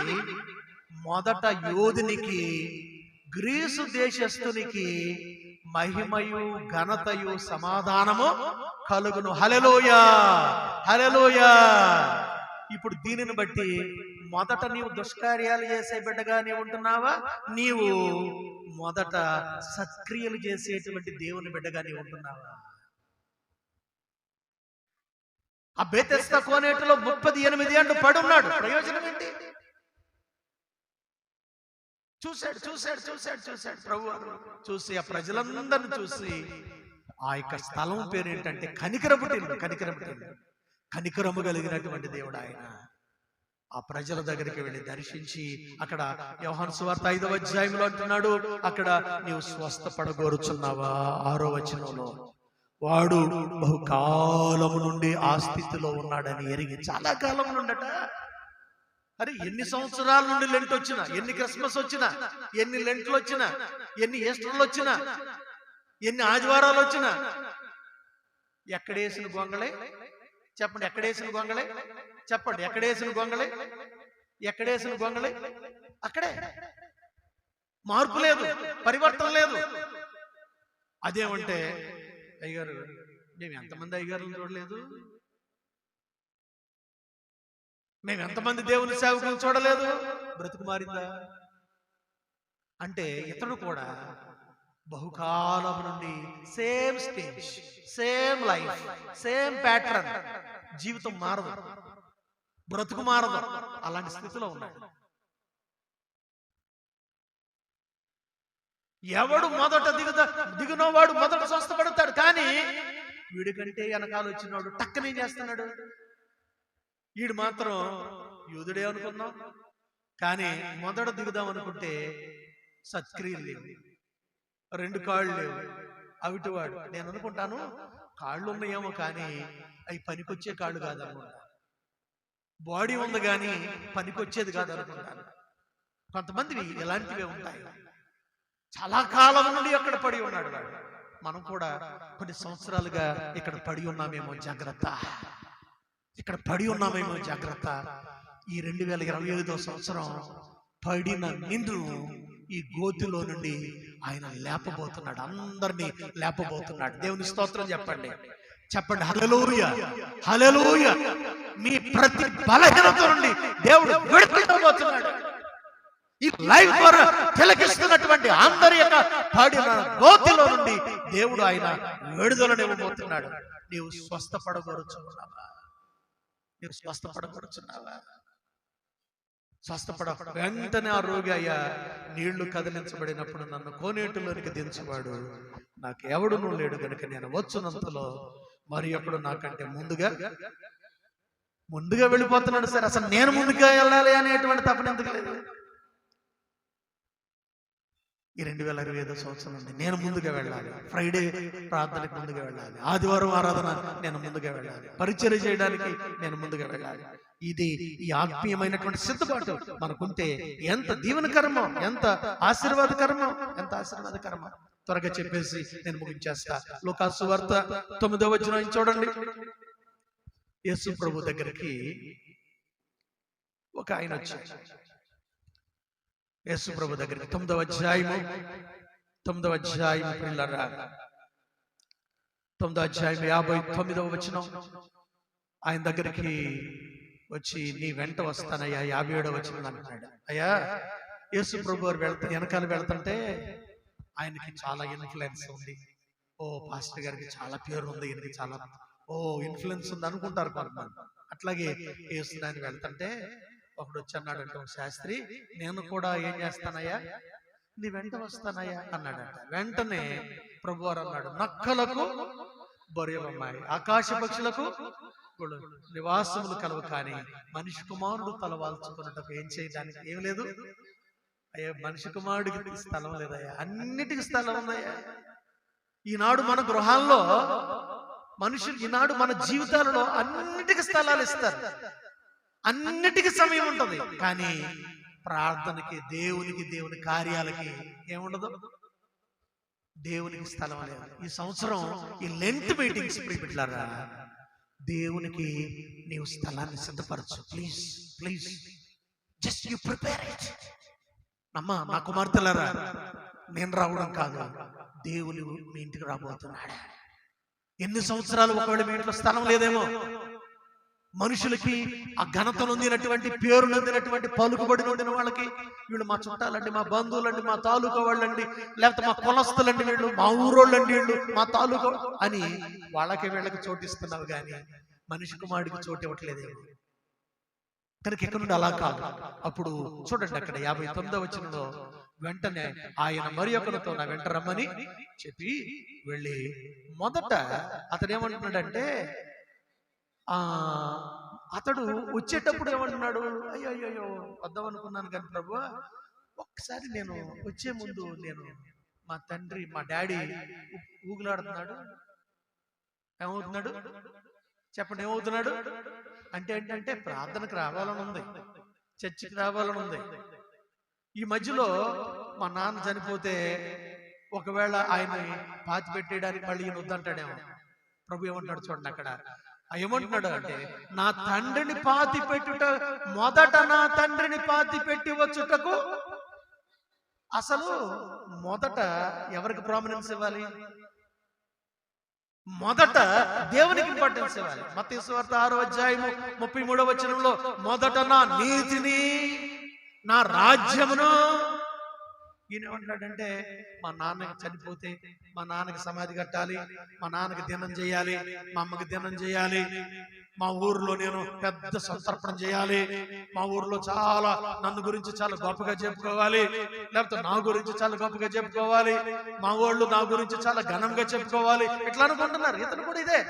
మొదట యోధునికి, గ్రీసు దేశస్థునికి మహిమయు ఘనతయు సమాధానము కలుగును. హల్లెలూయా, హల్లెలూయా. ఇప్పుడు దీనిని బట్టి మొదట నీవు దుష్కార్యాలు చేసే బిడ్డగా నీవు ఉంటున్నావా? నీవు మొదట సత్క్రియలు చేసేటువంటి దేవుని బిడ్డగా నీవు ఉంటున్నావా? ఆ బేతెస్దా కోనేటిలో 38 ఏళ్ళు పడున్నాడు. ప్రయోజనం ఏంటి? చూశాడు ప్రభు చూసి, ఆ ప్రజలందరిని చూసి, ఆ యొక్క స్థలం పేరు ఏంటంటే కనికరము కలిగినటువంటి దేవుడు ఆయన. ఆ ప్రజల దగ్గరికి వెళ్ళి దర్శించి, అక్కడ యోహాను సువార్త 5వ అధ్యాయంలో అంటున్నాడు, అక్కడ నీవు స్వస్థపడగోరుచున్నావా? 6వ వచనంలో, వాడు బహుకాలము నుండి ఆ స్థితిలో ఉన్నాడని ఎరిగి. చాలా కాలం నుండట. అరే, ఎన్ని సంవత్సరాల నుండి లెంట్ వచ్చినా, ఎన్ని క్రిస్మస్ వచ్చినా, ఎన్ని లెంట్లు వచ్చినా, ఎన్ని ఈస్టర్లు వచ్చినా, ఎన్ని ఆదివారాలు వచ్చినా, ఎక్కడేసిన గొంగళే చెప్పండి, ఎక్కడేసిన గొంగళే చెప్పండి, ఎక్కడేసిన గొంగళి, ఎక్కడేసిన గొంగళి అక్కడే. మార్పు లేదు, పరివర్తన లేదు. అదేమంటే అయ్యగారు మేము ఎంతమంది అయ్యగారులను చూడలేదు, మేము ఎంతమంది దేవుని సేవకులను చూడలేదు, బ్రతుకు మారిందా అంటే ఇతడు కూడా బహుకాలం నుండి same stage, same life, same pattern, జీవితం మారదు, బ్రతుకు మారదు, అలాంటి స్థితిలో ఉన్నాడు. ఎవడు మొదట దిగునవాడు మొదట స్వస్థపడతాడు, కానీ వీడికంటే వెనకాల వచ్చినవాడు టక్కనేం చేస్తున్నాడు. వీడు మాత్రం యూదుడే అనుకున్నాం, కానీ మొదట దిగుదాం అనుకుంటే సత్క్రియలు లేవు, 2 కాళ్ళు లేవు, అవిటివాడు. నేను అనుకుంటాను కాళ్ళు ఉన్నాయేమో కానీ అవి పనికొచ్చే కాళ్ళు కాదనుకుంటా. బాడీ ఉంది కానీ పనికొచ్చేది కాదు అనుకుంటాను. కొంతమందివి ఎలాంటివే ఉంటాయి. చాలా కాలం నుండి అక్కడ పడి ఉన్నాడు వాడు. మనం కూడా కొన్ని సంవత్సరాలుగా ఇక్కడ పడి ఉన్నామేమో జాగ్రత్త, ఇక్కడ పడి ఉన్నామేమో జాగ్రత్త. ఈ 2025వ సంవత్సరం పడిన నిందును ఈ గోతిలో నుండి ఆయన లేపబోతున్నాడు, అందరినీ లేపబోతున్నాడు. దేవుని స్తోత్రం చెప్పండి, చెప్పండి హల్లెలూయా, హల్లెలూయా. మీ ప్రతి బలహీనత నుండి దేవుడు విడుదలబోతున్నాడు. ఈ లైవ్ ద్వారా తిలకిస్తున్నటువంటి అందరి యొక్క పడిన గోతిలో నుండి దేవుడు ఆయన విడుదలనివ్వబోతున్నాడు. నీవు స్వస్థపడగొరుచున్నావా? నీవు స్వస్థపడగొరుచున్నావా? స్వస్థపడ వెంటనే ఆ రోగి అయ్యా, నీళ్లు కదిలించబడినప్పుడు నన్ను కోనేటిలోనికి దించువాడు నాకు ఎవడునూ లేడు గనుక నేను వచ్చునంతలో మరి ఎప్పుడు నాకంటే ముందుగా వెళ్ళిపోతున్నాడు. సరే, అసలు నేను ముందుగా వెళ్ళాలి అనేటువంటి తపన ఎందుకు లేదు? ఈ 2025వ సంవత్సరం నుండి నేను ముందుగా వెళ్ళాలి, ఫ్రైడే ప్రార్థనకి ముందుగా వెళ్ళాలి, ఆదివారం ఆరాధన నేను ముందుగా వెళ్ళాలి, పరిచర్య చేయడానికి నేను ముందుగా వెళ్ళాలి. ఇది ఈ ఆత్మీయమైనటువంటి సిద్ధపాటు మనకుంటే ఎంత దీవెనకరమో, ఎంత ఆశీర్వాదకరమో, ఎంత ఆశీర్వాదకరమో. త్వరగా చెప్పేసి నేను ముగించేస్తా. లూకాసు సువార్త 9వ వచనం చూడండి. యేసు ప్రభు దగ్గరికి ఒక ఆయన వచ్చాడు. యేసు ప్రభు దగ్గరికి 9వ అధ్యాయము పిల్లరా, 9వ అధ్యాయం 59వ వచనం. ఆయన దగ్గరికి వచ్చి నీ వెంట వస్తానయ్యా, 57వ వచనం అంటున్నాడు. అయ్యా, యేసు ప్రభు వారు వెనకాల వెళ్తుంటే ఆయనకి చాలా ఇన్ఫ్లుయెన్స్ ఉంది. ఓ పాస్టర్ గారికి చాలా పేరు ఉంది, ఈయనకి చాలా ఇన్ఫ్లుయెన్స్ ఉంది అనుకుంటారు కొంతమంది. అట్లాగే యేసు ఆయన వెళ్తుంటే ఒకడు వచ్చి అన్నాడంటే, శాస్త్రి నేను కూడా ఏం చేస్తానయ్యా, నీ వెంట వస్తానయ్యా అన్నాడంట. వెంటనే ప్రభువారు అన్నాడు, నక్కలకు బొరియమమ్మాయి, ఆకాశ పక్షులకు నివాసములు కలవు, కానీ మనిషి కుమారుడు తలవాల్చుకున్నట్టు ఏం చేయడానికి ఏం లేదు అయ్యా. మనిషి కుమారుడికి స్థలం లేదయ్యా, అన్నిటికీ స్థలం ఉందయ్యా. ఈనాడు మన గృహాల్లో మనుషులు, ఈనాడు మన జీవితాలలో అన్నిటికీ స్థలాలు ఇస్తారు, అన్నిటికీ సమయం ఉంటుంది, కానీ ప్రార్థనకి, దేవుని కార్యాలకి ఏముండదు, దేవునికి స్థలం లేదు. ఈ సంవత్సరం ఈ లెంట్ మీటింగ్స్ ప్రిపెట్లారా, దేవునికి నీవు స్థలాన్ని సిద్ధపరచు. Please just you prepare it. అమ్మా, నా కుమార్తెలారా, నేను రావడం కాదు, దేవుని మీ ఇంటికి రాబోతున్నాడు. ఎన్ని సంవత్సరాలు ఒకవేళ మీ ఇంట్లో స్థలం లేదేమో, మనుషులకి ఆ ఘనత నొందినటువంటి, పేరు నొందినటువంటి, పలుకుబడి నొందిన వాళ్ళకి, వీళ్ళు మా చుట్టాలండి, మా బంధువులండి, మా తాలూకా వాళ్ళండి, లేకపోతే మా కులస్తులండి, వీళ్ళు మా ఊరోళ్ళండి, వీళ్ళు మా తాలూకా అని వాళ్ళకి వీళ్ళకి చోటిస్తున్నావు, కానీ మనిషి కుమారుడికి చోటు ఇవ్వట్లేదేమో. కనుక ఎక్కడ నుండి అలా కాదు. అప్పుడు చూడండి, అక్కడ 59వ వచనంలో వెంటనే ఆయన మరి ఒకరితో నా వెంట రమ్మని చెప్పి వెళ్ళి, మొదట అతడు ఏమంటున్నాడంటే, అతడు వచ్చేటప్పుడు ఏమంటున్నాడు, అయ్యో వద్దాం అనుకున్నాను కానీ ప్రభు, ఒక్కసారి నేను వచ్చే ముందు నేను మా తండ్రి, మా డాడీ ఊగులాడుతున్నాడు. ఏమవుతున్నాడు చెప్పండి, ఏమవుతున్నాడు అంటే ఏంటంటే ప్రార్థనకు రావాలని ఉంది, చర్చికి రావాలని ఉంది. ఈ మధ్యలో మా నాన్న చనిపోతే ఒకవేళ ఆయన్ని పాతి పెట్టేయడానికి మళ్ళీ ఈయన వద్దంటాడేమో. ప్రభు ఏమంటాడు చూడండి అక్కడ, ఏమంటున్నాడు అంటే, నా తండ్రిని పాతి పెట్టుట, మొదట నా తండ్రిని పాతి పెట్టి వచ్చుటకు. అసలు మొదట ఎవరికి ప్రామినెన్స్ ఇవ్వాలి? మొదట దేవునికి ఇంపార్టెన్స్ ఇవ్వాలి. మత్తయి సువార్త 6వ అధ్యాయము 33వ వచనంలో, మొదట నా నీతిని, నా రాజ్యమును. ఈయన ఏమంటాడంటే, మా నాన్నకి చనిపోతే మా నాన్నకి సమాధి కట్టాలి, మా నాన్నకి దినం చేయాలి, మా అమ్మకి దినం చేయాలి, మా ఊర్లో నేను పెద్ద సంతర్పణ చేయాలి, మా ఊర్లో చాలా నన్ను గురించి చాలా గొప్పగా చెప్పుకోవాలి, లేకపోతే నా గురించి చాలా గొప్పగా చెప్పుకోవాలి, మా ఊళ్ళో నా గురించి చాలా ఘనంగా చెప్పుకోవాలి, ఇట్లా అనుకుంటున్నారు. ఇతను కూడా ఇదే,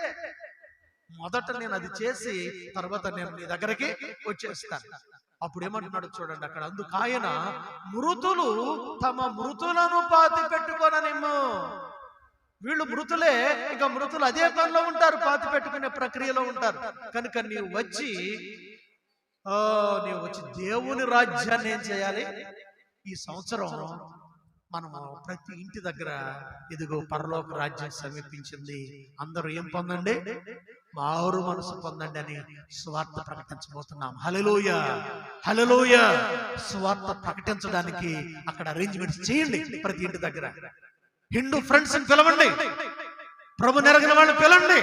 మొదట నేను అది చేసి తర్వాత నేను నీ దగ్గరికి వచ్చేస్తాను. అప్పుడు ఏమంటున్నాడు చూడండి అక్కడ, అందుకు ఆయన, మృతులు తమ మృతులను పాతి పెట్టుకోననిమ్ము. వీళ్ళు మృతులే, ఇక మృతులు అదే పనిలో ఉంటారు, పాతి పెట్టుకునే ప్రక్రియలో ఉంటారు. కనుక నీవు వచ్చి దేవుని రాజ్యాన్ని ఏం చేయాలి? ఈ సంవత్సరం మనము ప్రతి ఇంటి దగ్గర, ఇదిగో పరలోక రాజ్యం సమీపించింది, అందరూ ఏం పొందండి? మారు మనసు పొందండి అని సువార్త ప్రకటించబోతున్నాం. హల్లెలూయా, హల్లెలూయా. సువార్త ప్రకటించడానికి అక్కడ అరేంజ్మెంట్స్ చేయండి. ప్రతి ఇంటి దగ్గర హిందూ ఫ్రెండ్స్ పిలవండి, ప్రభు నెరగిన వాళ్ళని పిలవండి.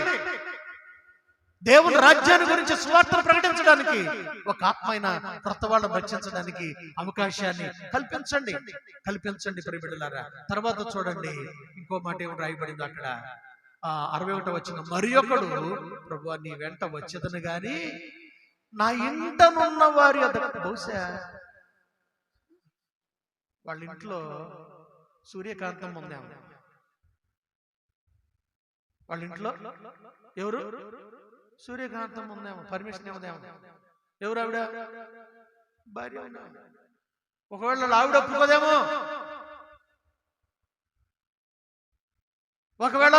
దేవుని రాజ్యాన్ని గురించి సువార్తను ప్రకటించడానికి, ఒక ఆత్మైన క్రొత్త వాళ్ళని రక్షించడానికి అవకాశాన్ని కల్పించండి ప్రియబిడ్డలారా. తర్వాత చూడండి ఇంకో మాట ఏమి రాయబడింది అక్కడ, 61వ వచనం, మరి ఒకడు, ప్రభువా నీ వెంట వచ్చేదను గాని నా ఇంటనున్న వారి అదొక. బహుశా వాళ్ళ ఇంట్లో సూర్యకాంతం ఉందేమో, వాళ్ళ ఇంట్లో ఎవరు సూర్యకాంతం ఉందేమో, పర్మిషన్ ఇవ్వదేమో. ఎవరు ఆవిడ? భార్య. ఒకవేళ ఆవిడ ఒప్పుకోదేమో, ఒకవేళ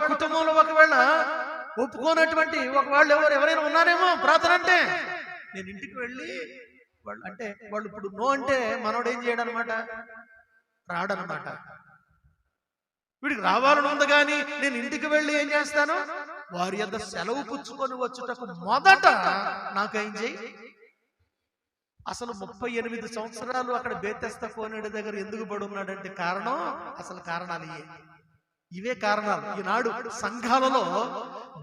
కుటుంబంలో ఒకవేళ ఒప్పుకోనటువంటి ఒకవేళ ఎవరైనా ఉన్నారేమో. ప్రార్థన అంటే నేను ఇంటికి వెళ్ళి వాళ్ళు ఇప్పుడు నో అంటే మనోడు ఏం చేయడం అనమాట, రాడనమాట. వీడికి రావాలని ఉంది కానీ నేను ఇంటికి వెళ్ళి ఏం చేస్తాను, వారి యొక్క సెలవు పుచ్చుకొని వచ్చుటకు మొదట నాకేం చేయి. అసలు 38 సంవత్సరాలు అక్కడ బేతెస్తా కోనేడు దగ్గర ఎందుకు పడి ఉన్నాడంటే కారణం, అసలు కారణాలు ఇవే కారణాలు. ఈనాడు సంఘాలలో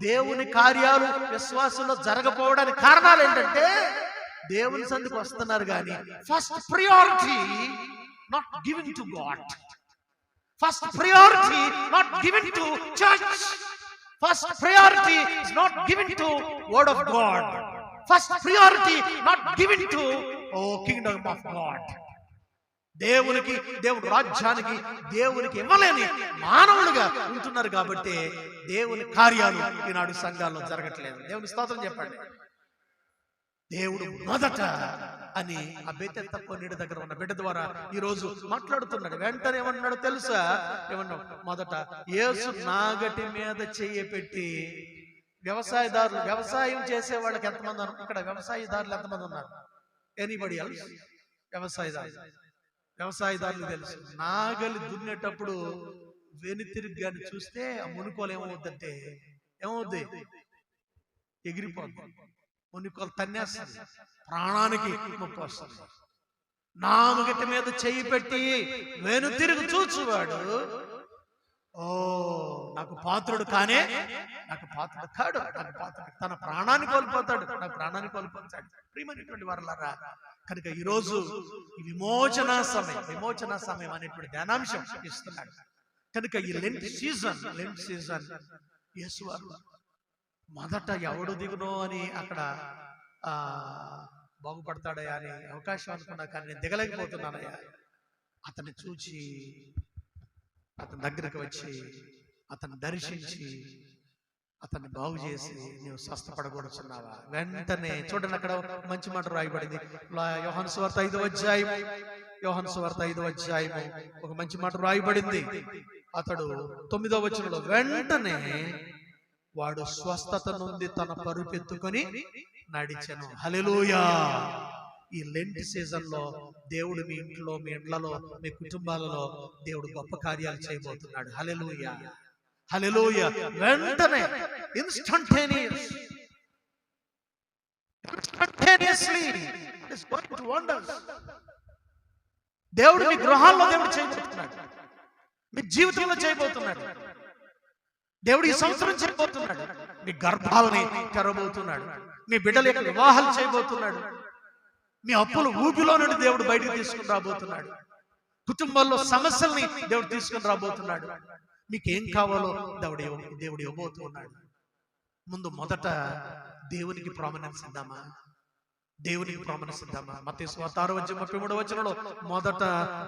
దేవుని కార్యాలు విశ్వాసంలో జరగపోవడానికి కారణాలు ఏంటంటే, దేవుని సంధికి వస్తున్నారు కానీ first priority not giving to God, first priority not giving to church, first priority is not giving to word of God, first priority not giving to Kingdom of God. దేవుని రాజ్యానికి దేవునికి ఇవ్వలేని మానవులుగా ఉంటున్నారు కాబట్టి దేవుని కార్యాలు ఈనాడు సంఘాల్లో జరగట్లేదు. దేవుని స్తోత్రం చెప్పండి. దేవుడు మొదట అని ఆ బేతెస్తా కోనేడు దగ్గర ఉన్న బిడ్డ ద్వారా ఈ రోజు మాట్లాడుతున్నాడు. వెంటనే ఏమన్నాడు తెలుసా? ఏమన్నాడు? మొదట యేసు నాగటి మీద చెయ్యి పెట్టి, వ్యవసాయం చేసే వాళ్ళకి ఎంతమంది ఉన్నారు ఇక్కడ? వ్యవసాయదారులు ఎంతమంది ఉన్నారు? Anybody else? వ్యవసాయదారులు తెలుసు. నాగలి దున్నేటప్పుడు వెనుతిరిగి గాని చూస్తే ఆ మునుకోలు ఏమవుద్దంటే ఎగిరిపోద్ది. మునుకోలు తన్నేస్తుంది, ప్రాణానికి ముప్పు వస్తుంది. నాగటి మీద చెయ్యి పెట్టి వెనుతిరిగి చూచువాడు నాకు పాత్రుడు కానే, నాకు పాత్రుడు కాడు, నాకు పాత్రుడు, తన ప్రాణాన్ని కోల్పోతాడు, నాకు ప్రాణాన్ని కోల్పోతాడు. ప్రియమైనటువంటి వారలారా, కనుక ఈరోజు ఈ విమోచన సమయం అనేటువంటి ధ్యానాంశం ఇస్తున్నాడు. కనుక ఈ లెంట్ సీజన్ యేసు వారు మొదట ఎవడు దిగునో అని అక్కడ బాగుపడతాడయా అని అవకాశం అనుకున్నా, కానీ నేను దిగలేకపోతున్నానయ్యా. అతన్ని చూచి అతని దగ్గరికి వచ్చి అతన్ని దర్శించి అతన్ని బాగు చేసి నీవు స్వస్థపడకూడుచున్నావా? వెంటనే చూడండి అక్కడ మంచి మాట రాయబడింది. యోహాను సువార్త 5వ అధ్యాయం ఒక మంచి మాట రాయబడింది. అతడు 9వ వచనంలో, వెంటనే వాడు స్వస్థత నుండి తన పరుపెత్తుకొని నడిచెను. హల్లెలూయా. ఈ లెంట్ సీజన్ లో దేవుడు మీ ఇంట్లో, మీ ఇండ్లలో, మీ కుటుంబాలలో దేవుడు గొప్ప కార్యాలు చేయబోతున్నాడు. హల్లెలూయా, హల్లెలూయా. వెంటనే instantaneously it is going to wonders. దేవుడు మీ గృహాల్లో దేవుడు చేయబోతున్నాడు, మీ జీవితంలో చేయబోతున్నాడు. దేవుడు ఈ సంవత్సరం చేయబోతున్నాడు. మీ గర్భాలని తెరబోతున్నాడు. మీ బిడ్డల యొక్క వివాహాలు చేయబోతున్నాడు. మీ అప్పుల ఊపిలో నుండి దేవుడు బయటికి తీసుకుని రాబోతున్నాడు. కుటుంబాల్లో సమస్యల్ని దేవుడు తీసుకుని రాబోతున్నాడు. మీకు ఏం కావాలో దేవుడు ఇవ్వబోతున్నాడు. ముందు మొదట దేవునికి ప్రామినెన్స్ ఇద్దామా? దేవునికి ప్రామినెన్స్ ఇద్దామా? మత్తయి సువార్త 6:33 మొదట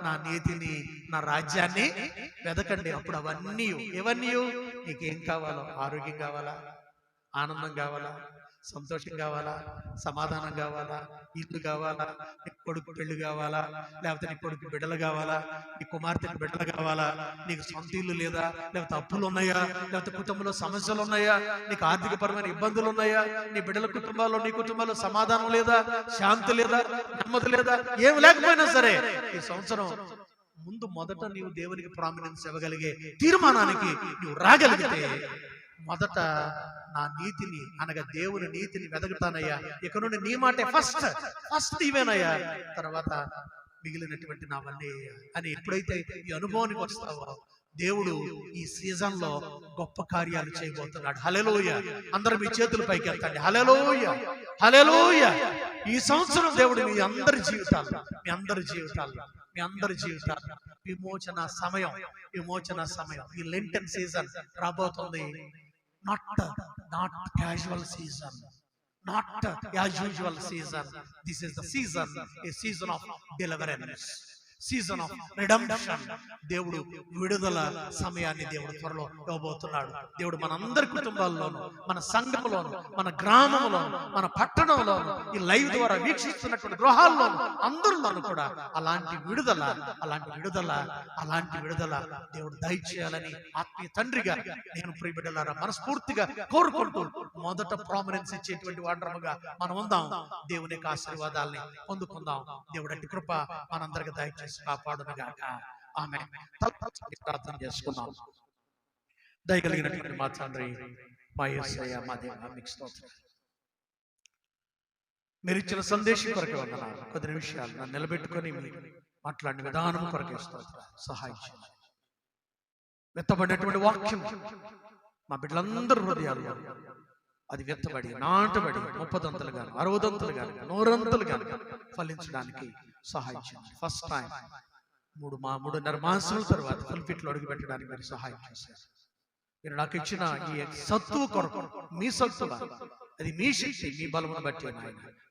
నా నీతిని, నా రాజ్యాన్ని వెదకండి, అప్పుడు అవన్నీ ఏవన్నీ నీకేం కావాలో, ఆరోగ్యం కావాలా, ఆనందం కావాలా, సంతోషం కావాలా, సమాధానం కావాలా, ఇల్లు కావాలా, నీ కొడుకు పెళ్లి కావాలా, లేకపోతే నీ కొడుకు బిడ్డలు కావాలా, నీ కుమార్తెకి బిడ్డలు కావాలా, నీకు సొంత ఇల్లు లేదా, లేకపోతే అప్పులు ఉన్నాయా, లేకపోతే కుటుంబంలో సమస్యలు ఉన్నాయా, నీకు ఆర్థికపరమైన ఇబ్బందులు ఉన్నాయా, నీ బిడ్డల కుటుంబాల్లో నీ కుటుంబాల్లో సమాధానం లేదా, శాంతి లేదా, నెమ్మది లేదా, ఏం లేకపోయినా సరే ఈ సంవత్సరం ముందు మొదట నీవు దేవునికి ప్రామినెన్స్ ఇవ్వగలిగే తీర్మానానికి నువ్వు రాగలిగితే, మొదట నా నీతిని అనగా దేవుని నీతిని వెదకుతానయ్యా, ఇక నుండి నీ మాటే ఫస్ట్ ఇవేనయ్యా, తర్వాత మిగిలినటువంటి నావన్నీ అని ఎప్పుడైతే ఈ అనుభవానికి వస్తావో, దేవుడు ఈ సీజన్ లో గొప్ప కార్యాలు చేయబోతున్నాడు. హల్లెలూయా. అందరూ మీ చేతులు పైకి ఎత్తండి. హల్లెలూయా, హల్లెలూయా. ఈ సంవత్సరం దేవుడు మీ అందరి జీవితాలు విమోచన సమయం, ఈ లెంటన్ సీజన్ రాబోతుంది. not casual season, not as usual season. This is the season, a season of deliverance, season of redemption. దేవుడు విడుదల సమయాన్ని దేవుడు త్వరలో ఇవ్వబోతున్నాడు. దేవుడు మనందరి కుటుంబాల్లోనూ, మన సంఘంలోను, మన గ్రామంలోను, మన పట్టణంలోను, ఈ లైవ్ ద్వారా వీక్షిస్తున్నటువంటి గృహాల్లోను, అందరిలోనూ కూడా అలాంటి విడుదల దేవుడు దయచేయాలని ఆత్మీయ తండ్రిగా నేను ప్రియబిడ్డలారా మనస్ఫూర్తిగా కోరుకుంటూ, మొదట ప్రామినెన్స్ ఇచ్చేటువంటి వాడరముగా మనం ఉందాం. దేవుని యొక్క ఆశీర్వాదాలని పొందుకుందాం. దేవుడు అట్టి కృప మనందరికి దయచేసి కాపాడునుగాక. ఆమేన్. ప్రార్థన చేసుకుందాం. దయగలిగినటువంటి మా తండ్రి, మా యేసయ్య, మా దేవా, మీకు స్తోత్రం. మీరు ఇచ్చిన సందేశం కొరకు వందనాలు. కొద్ది నిమిషాలు నన్ను నిలబెట్టుకొని మీరు మాట్లాడిన విధానం కొరకు స్తోత్రం. సహాయం చేయండి. వెత్తబడినటువంటి వాక్యం మా బిడ్డలందరూ హృదయాల్లో అది వెత్తబడి, నాటబడి 30 గాను 60 గాను 100 గాను ఫలించడానికి సహాయం చేయండి. ఫస్ట్ టైం 3.5 మాసాల తర్వాత ఫుల్ఫిట్లో అడుగు పెట్టడానికి మీరు సహాయం చేశారు. మీరు నాకు ఇచ్చిన ఈ సత్తువ కొరకు, మీ సత్తువ, అది మీ శక్తి, మీ బలమును బట్టి ఆయన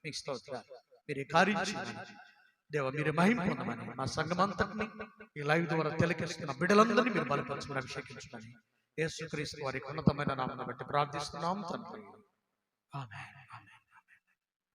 మీకు స్తోత్రాలు. మీరే కార్యం చేయండి దేవా. మీరే మహిమ పొందమని మా సంఘం అంతటిని ఈ లైవ్ ద్వారా తిలకిస్తున్న బిడ్డలందరినీ మీరు బలపరచుకుని అభిషేకించమని యేసుక్రీస్తు వారి ఉన్నతమైన నామమును బట్టి ప్రార్థిస్తున్నాం తండ్రి. ఆమేన్.